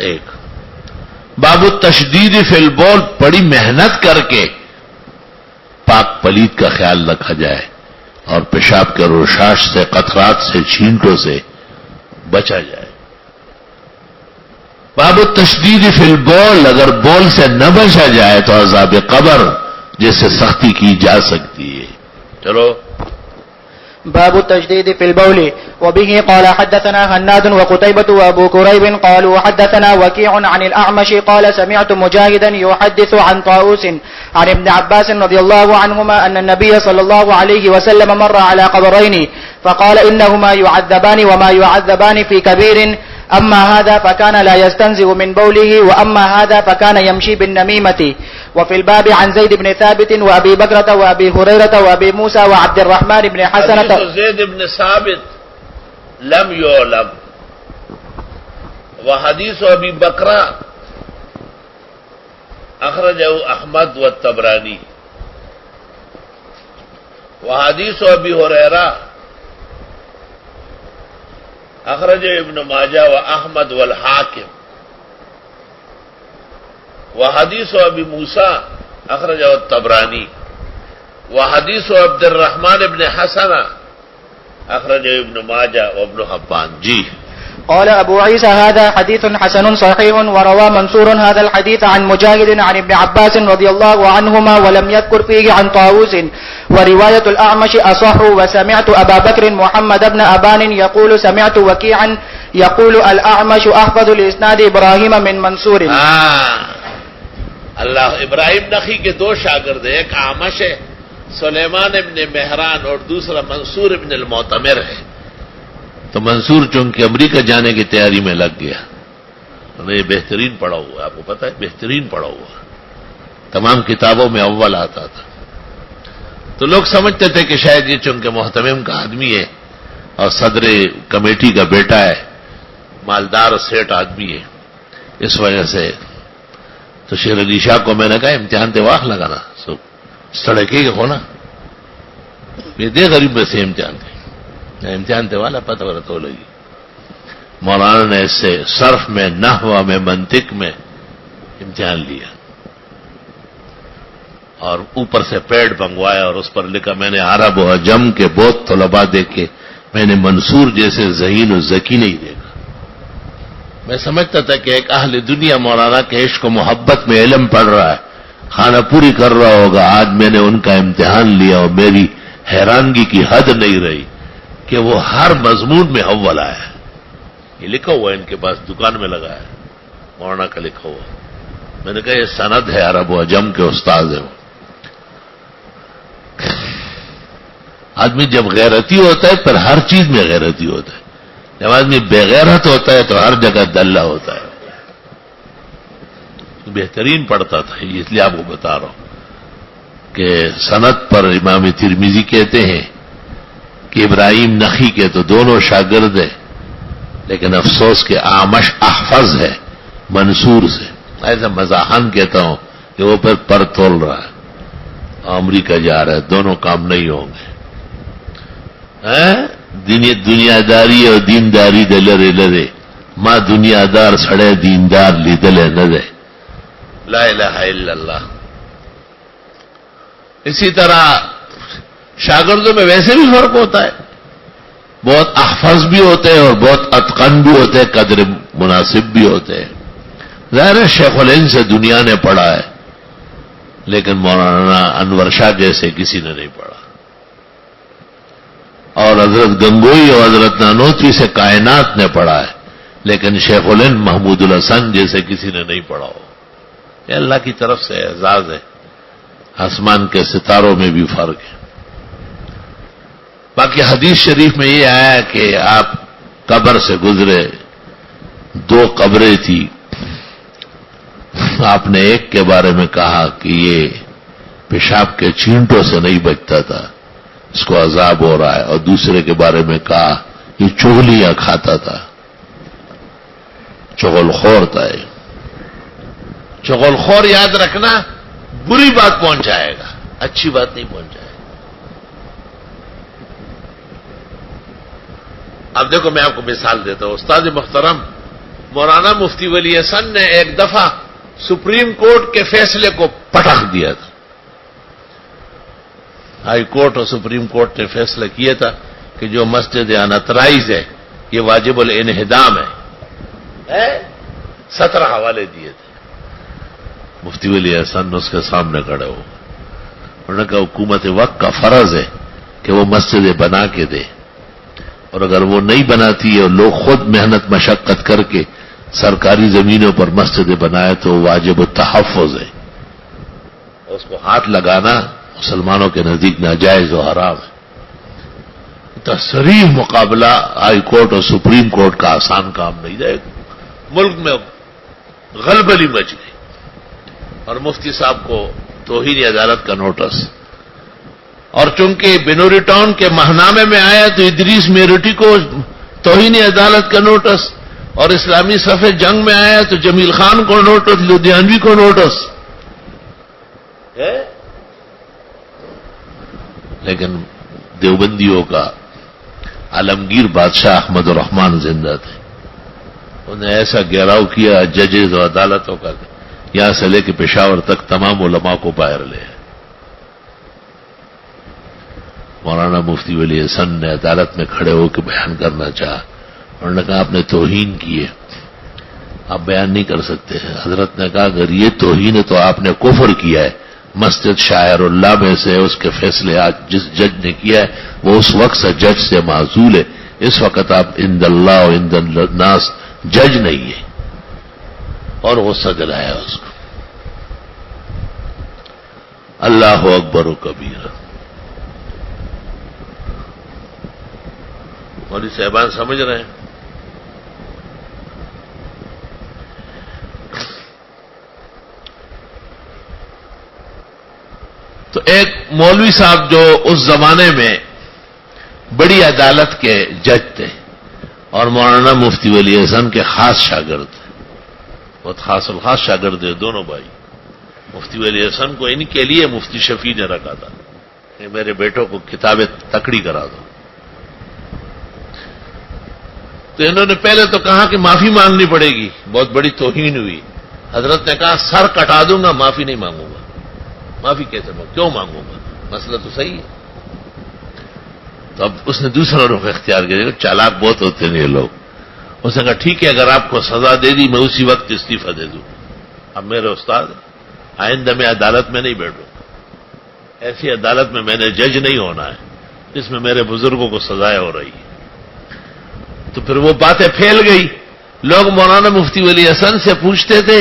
A: ایک باب التشدید فی البول، بڑی محنت کر کے پاک پلید کا خیال رکھا جائے اور پیشاب کے رشاش سے، قطرات سے، چینٹوں سے بچا جائے. باب التشدید فی البول، اگر بول سے نہ بچا جائے تو عذاب قبر جس سے سختی کی جا سکتی ہے. چلو.
B: باب التجديد في البول. وبه قال حدثنا هناد وقتيبة وأبو كريب قالوا حدثنا وكيع عن الأعمش قال سمعت مجاهدا يحدث عن طاووس عن ابن عباس رضي الله عنهما أن النبي صلى الله عليه وسلم مر على قبرين فقال إنهما يعذبان وما يعذبان في كبير أما هذا فكان لا يستنزه من بوله وأما هذا فكان يمشي بالنميمة. وفي الباب عن زيد بن ثابت وأبي بكرة وأبي هريرة وأبي موسى وعبد الرحمن بن حسنة.
A: حديث زيد بن ثابت لم يعلم وحديث أبي بكرة أخرجه أحمد والطبراني وحديث أبي هريرة أخرجه ابن ماجه وأحمد والحاكم وحديث أبي موسى أخرجه الطبراني وحديث عبد الرحمن بن حسنة أخرجه ابن ماجه وابن حبان. جی.
B: قال أبو عيسى هذا حديث حسن صحيح وروى منصور هذا الحديث عن مجاهد عن ابن عباس رضي الله عنهما ولم يذكر فيه عن طاووس ورواية الأعمش أصح. وسمعت أبا بكر محمد بن أبان يقول سمعت وكيعا يقول الأعمش أحفظ لإسناد إبراهيم من منصور.
A: اللہ ابراہیم نخی کے دو شاگرد ہیں، ایک اعمش ہے سلیمان ابن مہران اور دوسرا منصور ابن المعتمر ہے. تو منصور چونکہ امریکہ جانے کی تیاری میں لگ گیا، یہ بہترین پڑھا ہوا، آپ کو پتا ہے بہترین پڑھا ہوا، تمام کتابوں میں اول آتا تھا. تو لوگ سمجھتے تھے کہ شاید یہ چونکہ محتمم کا آدمی ہے اور صدر کمیٹی کا بیٹا ہے، مالدار اور سیٹ آدمی ہے، اس وجہ سے. تو شیر علی شاہ کو میں نے کہا امتحان تے واخ لگانا سڑکے کے ہونا یہ دے غریب میں سے امتحان تے والا پتہ ورہ تو لگی. مولانا نے اس سے صرف میں، نحو میں، منطق میں امتحان لیا اور اوپر سے پیڈ منگوایا اور اس پر لکھا. میں نے عرب و عجم کے بہت طلباء دیکھے، میں نے منصور جیسے ذہین و ذکی نہیں دیکھا. میں سمجھتا تھا کہ ایک اہل دنیا مولانا کے عشق و محبت میں علم پڑھ رہا ہے، خانہ پوری کر رہا ہوگا. آج میں نے ان کا امتحان لیا اور میری حیرانگی کی حد نہیں رہی کہ وہ ہر مضمون میں اول آیا ہے. یہ لکھا ہوا ہے ان کے پاس، دکان میں لگا ہے، مولانا کا لکھا ہوا. میں نے کہا یہ سند ہے، عرب و عجم کے استاد ہیں. آدمی جب غیرتی ہوتا ہے پھر ہر چیز میں غیرتی ہوتا ہے. جب آدمی بے غیرت ہوتا ہے تو ہر جگہ دلہ ہوتا ہے. بہترین پڑھتا تھا، اس لیے آپ کو بتا رہا ہوں کہ سند پر امام ترمذی کہتے ہیں کہ ابراہیم نخی کے تو دونوں شاگرد ہیں، لیکن افسوس کہ اعمش احفظ ہے منصور سے. ایسا مزاحن کہتا ہوں کہ وہ پھر پر تول رہا ہے، امریکہ جا رہا ہے، دونوں کام نہیں ہوں گے. دنیا داری اور دینداری دے لرے لرے، ماں دنیا دار سڑے دیندار لی دلے نہ دے. لا الہ الا اللہ. اسی طرح شاگردوں میں ویسے بھی فرق ہوتا ہے، بہت احفظ بھی ہوتے ہیں اور بہت اتقن بھی ہوتے ہیں، قدر مناسب بھی ہوتے ہیں. ظاہر ہے شیخ الہند سے دنیا نے پڑھا ہے، لیکن مولانا انور شاہ جیسے کسی نے نہیں پڑھا. اور حضرت گنگوئی اور حضرت نانوتوی سے کائنات نے پڑھا ہے، لیکن شیخ الہند محمود الحسن جیسے کسی نے نہیں پڑھا ہو. یہ اللہ کی طرف سے اعزاز ہے. آسمان کے ستاروں میں بھی فرق ہے. باقی حدیث شریف میں یہ آیا کہ آپ قبر سے گزرے، دو قبریں تھی. آپ نے ایک کے بارے میں کہا کہ یہ پیشاب کے چینٹوں سے نہیں بچتا تھا، اس کو عذاب ہو رہا ہے، اور دوسرے کے بارے میں کہا یہ چغلیاں کھاتا تھا، چغل خور تھا. چغل خور یاد رکھنا بری بات پہنچائے گا، اچھی بات نہیں پہنچائے گا. اب دیکھو میں آپ کو مثال دیتا ہوں. استاد محترم مولانا مفتی ولی حسن نے ایک دفعہ سپریم کورٹ کے فیصلے کو پٹخ دیا تھا. ہائی کورٹ اور سپریم کورٹ نے فیصلہ کیا تھا کہ جو مسجد انترائز ہے یہ واجب الانہدام ہے. 17 حوالے دیے تھے. مفتی ولی حسن اس کے سامنے کھڑے ہو، انہوں نے کہا حکومت وقت کا فرض ہے کہ وہ مسجدیں بنا کے دے، اور اگر وہ نہیں بناتی ہے اور لوگ خود محنت مشقت کر کے سرکاری زمینوں پر مسجدیں بنائے تو واجب التحفظ ہے، اس کو ہاتھ لگانا مسلمانوں کے نزدیک ناجائز و حرام ہے۔ صریح مقابلہ ہائی کورٹ اور سپریم کورٹ کا آسان کام نہیں جائے گا، ملک میں غلبلی مچ گئی، اور مفتی صاحب کو توہین عدالت کا نوٹس، اور چونکہ بنوری ٹاؤن کے ماہنامے میں آیا تو ادریس میرٹی کو توہین عدالت کا نوٹس، اور اسلامی صف جنگ میں آیا تو جمیل خان کو نوٹس، لدھیانوی کو نوٹس ہے۔ لیکن دیوبندیوں کا عالمگیر بادشاہ احمد الرحمان زندہ تھے، انہیں ایسا گھیراؤ کیا ججز اور عدالتوں کا، یہاں سے لے کے پشاور تک تمام علماء کو باہر لے۔ مولانا مفتی ولی حسن نے عدالت میں کھڑے ہو کے بیان کرنا چاہا، انہوں نے کہا آپ نے توہین کی ہے، آپ بیان نہیں کر سکتے ہیں۔ حضرت نے کہا اگر یہ توہین ہے تو آپ نے کفر کیا ہے، مسجد شاعر اللہ میں سے اس کے فیصلے آج جس جج نے کیا ہے وہ اس وقت سے جج سے معزول ہے، اس وقت آپ عند اللہ و عند الناس جج نہیں ہے، اور غصہ دلایا اس کو۔ اللہ اکبر و کبیرہ۔ مولوی صاحبان سمجھ رہے ہیں؟ تو ایک مولوی صاحب جو اس زمانے میں بڑی عدالت کے جج تھے اور مولانا مفتی ولی حسن کے خاص شاگرد تھے، بہت خاص الخاص شاگرد تھے دونوں بھائی۔ مفتی ولی حسن کو ان کے لیے مفتی شفیع نے رکھا تھا کہ میرے بیٹوں کو کتابیں تکڑی کرا دو، تو انہوں نے پہلے تو کہا کہ معافی مانگنی پڑے گی، بہت بڑی توہین ہوئی۔ حضرت نے کہا سر کٹا دوں گا، معافی نہیں مانگوں گا۔ معافی کیسے مانگوں؟ کیوں مانگوں گا؟ مسئلہ تو صحیح ہے۔ تو اب اس نے دوسرا رخ اختیار کیا، چالاک بہت ہوتے ہیں یہ لوگ۔ اس نے کہا ٹھیک ہے اگر آپ کو سزا دے دی میں اسی وقت استعفیٰ دے دوں، اب میرے استاد آئندہ میں عدالت میں نہیں بیٹھوں، ایسی عدالت میں میں نے جج نہیں ہونا ہے جس میں میرے بزرگوں کو سزائیں ہو رہی ہے۔ تو پھر وہ باتیں پھیل گئی، لوگ مولانا مفتی ولی حسن سے پوچھتے تھے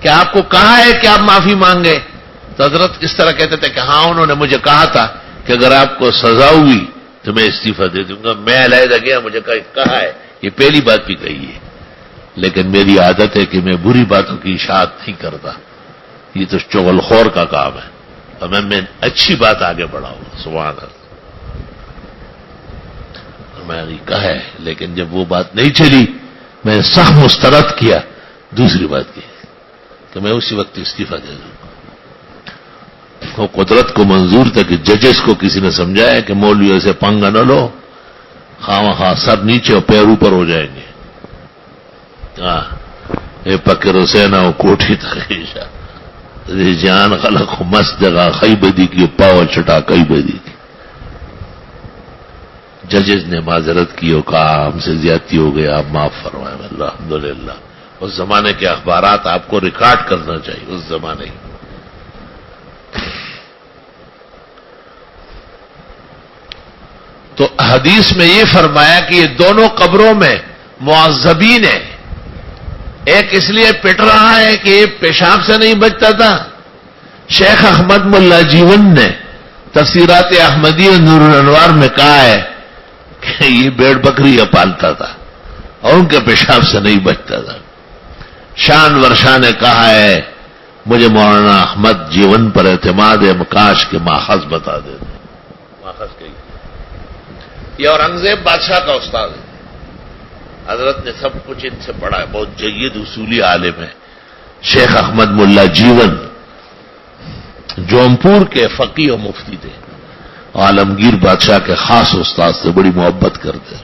A: کہ آپ کو کہا ہے کہ آپ معافی مانگے؟ تو حضرت اس طرح کہتے تھے کہ ہاں انہوں نے مجھے کہا تھا کہ اگر آپ کو سزا ہوئی تو میں استعفیٰ دے دوں گا۔ میں علیحدہ گیا، مجھے کہا ہے، یہ پہلی بات بھی کہی ہے، لیکن میری عادت ہے کہ میں بری باتوں کی اشاعت نہیں کرتا، یہ تو چغل خور کا کام ہے، اور میں اچھی بات آگے بڑھاؤں۔ سبحان اللہ، میں نے کہا ہے، لیکن جب وہ بات نہیں چلی میں نے سخت مسترد کیا دوسری بات کی کہ میں اسی وقت استعفیٰ دے دوں۔ وہ قدرت کو منظور تھا کہ ججز کو کسی نے سمجھایا کہ مولویوں سے پنگا نہ لو، خواہ خواہ سر نیچے اور پیر اوپر ہو جائیں گے۔ ہاں اے پکر حسین و کوٹھی تخیشہ جان خلق مست جگہ خی بدی کی پاور چٹا کئی بدی کی۔ ججز نے معذرت کی اور کہا ہم سے زیادتی ہو گئی، آپ معاف فرمائیں۔ الحمدللہ اس زمانے کے اخبارات آپ کو ریکارڈ کرنا چاہیے، اس زمانے کی۔ تو حدیث میں یہ فرمایا کہ یہ دونوں قبروں میں معذبین ہیں، ایک اس لیے پٹ رہا ہے کہ یہ پیشاب سے نہیں بچتا تھا۔ شیخ احمد ملا جیون نے تفسیرات احمدی اور نور الانوار میں کہا ہے کہ یہ بیڑ بکری پالتا تھا اور ان کے پیشاب سے نہیں بچتا تھا۔ شان ورشا نے کہا ہے مجھے مولانا احمد جیون پر اعتماد ہے، مکاش کے ماخذ بتا دیتے۔ ماخذ کہی یہ اورنگزیب بادشاہ کا استاد ہے، حضرت نے سب کچھ ان سے پڑھا ہے، بہت جید اصولی عالم ہے۔ شیخ احمد ملا جیون جونپور کے فقیہ و مفتی تھے، عالمگیر بادشاہ کے خاص استاد سے بڑی محبت کرتے۔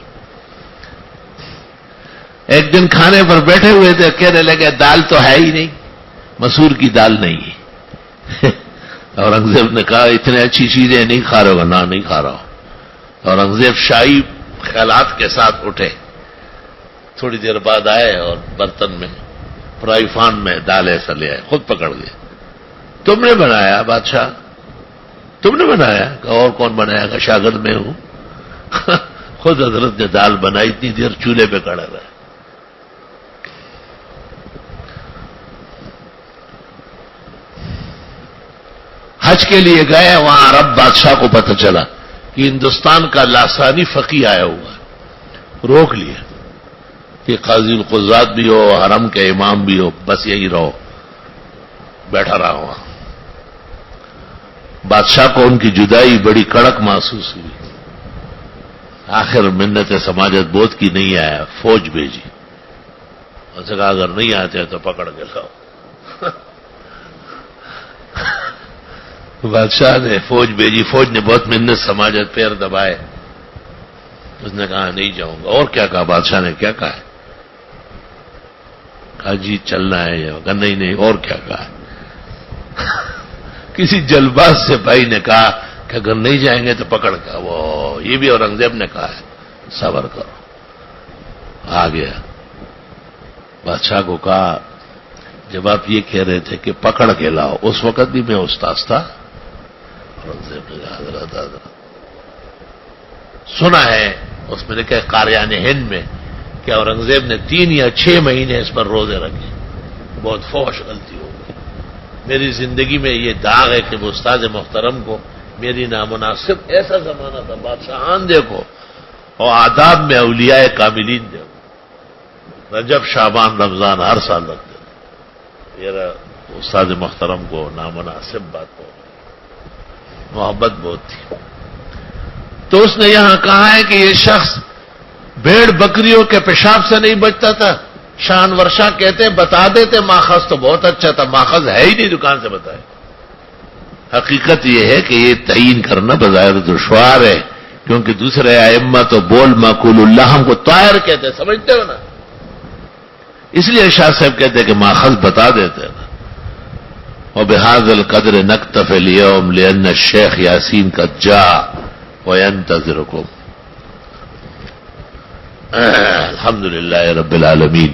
A: ایک دن کھانے پر بیٹھے ہوئے تھے، کہنے لگے دال تو ہے ہی نہیں، مسور کی دال نہیں ہے۔ اورنگزیب نے کہا اتنے اچھی چیزیں نہیں کھا رہے ہو؟ نہ نہیں کھا رہا ہوں۔ اورنگزیب شاہی خیالات کے ساتھ اٹھے، تھوڑی دیر بعد آئے اور برتن میں فرائی فان میں دال ایسا لے آئے، خود پکڑ گئے۔ تم نے بنایا بادشاہ؟ تم نے بنایا؟ کہ اور کون بنایا؟ کہ شاگرد میں ہوں. خود حضرت نے دال بنائی، اتنی دیر چولہے پہ کھڑا رہا. حج کے لیے گئے، وہاں عرب بادشاہ کو پتہ چلا کہ ہندوستان کا لاسانی فقی آیا ہوا ہے. روک لیا کہ قاضی القضات بھی ہو، حرم کے امام بھی ہو، بس یہی رہو. بیٹھا رہا وہاں. بادشاہ کو ان کی جدائی بڑی کڑک محسوس ہوئی. آخر منت سماجت بودھ کی نہیں آیا، فوج بھیجی. اسے کہا اگر نہیں آتے تو پکڑ کے لاؤ. بادشاہ نے فوج بھیجی. فوج نے بہت منت سماجت، پیر دبائے. اس نے کہا نہیں جاؤں گا. اور کیا کہا بادشاہ نے؟ کیا کہا ہے؟ کہا جی چلنا ہے. کہا نہیں. اور کیا کہا ہے؟ کسی جلباز سے بھائی نے کہا کہ اگر نہیں جائیں گے تو پکڑ کا. وہ یہ بھی اورنگزیب نے کہا ہے. صبر کرو. آ گیا. بادشاہ کو کہا جب آپ یہ کہہ رہے تھے کہ پکڑ کے لاؤ، اس وقت بھی میں استاذ تھا. اورنگزیب نے کہا حضرت سنا ہے اس میں لکھا ہے قاریان ہند میں کہ اورنگزیب نے 3 یا 6 مہینے اس پر روزے رکھے. بہت فحش غلطی ہو گئی. میری زندگی میں یہ داغ ہے کہ وہ استاد محترم کو میری نامناسب. ایسا زمانہ تھا، بادشاہان دیکھو اور آداب میں اولیاء کاملین دیکھو. رجب شعبان رمضان ہر سال رکھتے تھے. یہ استاد محترم کو نامناسب بات ہو. محبت بہت تھی. تو اس نے یہاں کہا ہے کہ یہ شخص بھیڑ بکریوں کے پیشاب سے نہیں بچتا تھا. شان ورشا کہتے بتا دیتے ماخذ تو بہت اچھا تھا. ماخذ ہے ہی نہیں، دکان سے بتائے. حقیقت یہ ہے کہ یہ تعین کرنا بظاہر دشوار ہے، کیونکہ دوسرے ائمہ تو بول معقول اللہ ہم کو طاہر کہتے، سمجھتے ہو نا. اس لیے شاہ صاحب کہتے کہ ماخذ بتا دیتے نا. وبهذا القدر نكتفي اليوم لأن الشيخ ياسين قد جاء وينتظركم. الحمد لله رب العالمين.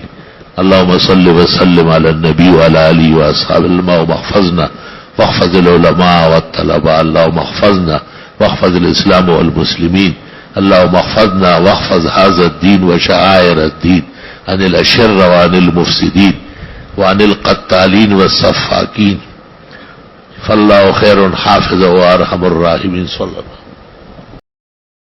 A: اللهم صل وسلم على النبي وعلى آله وأصحابه. اللهم احفظنا واحفظ العلماء والطلباء. اللهم احفظنا واحفظ الإسلام والمسلمين. اللهم احفظنا واحفظ هذا الدين وشعائر الدين عن الأشر وعن المفسدين وعن القتالين والسفاكين. فالله خير حافظ وأرحم الراحمين. صلى الله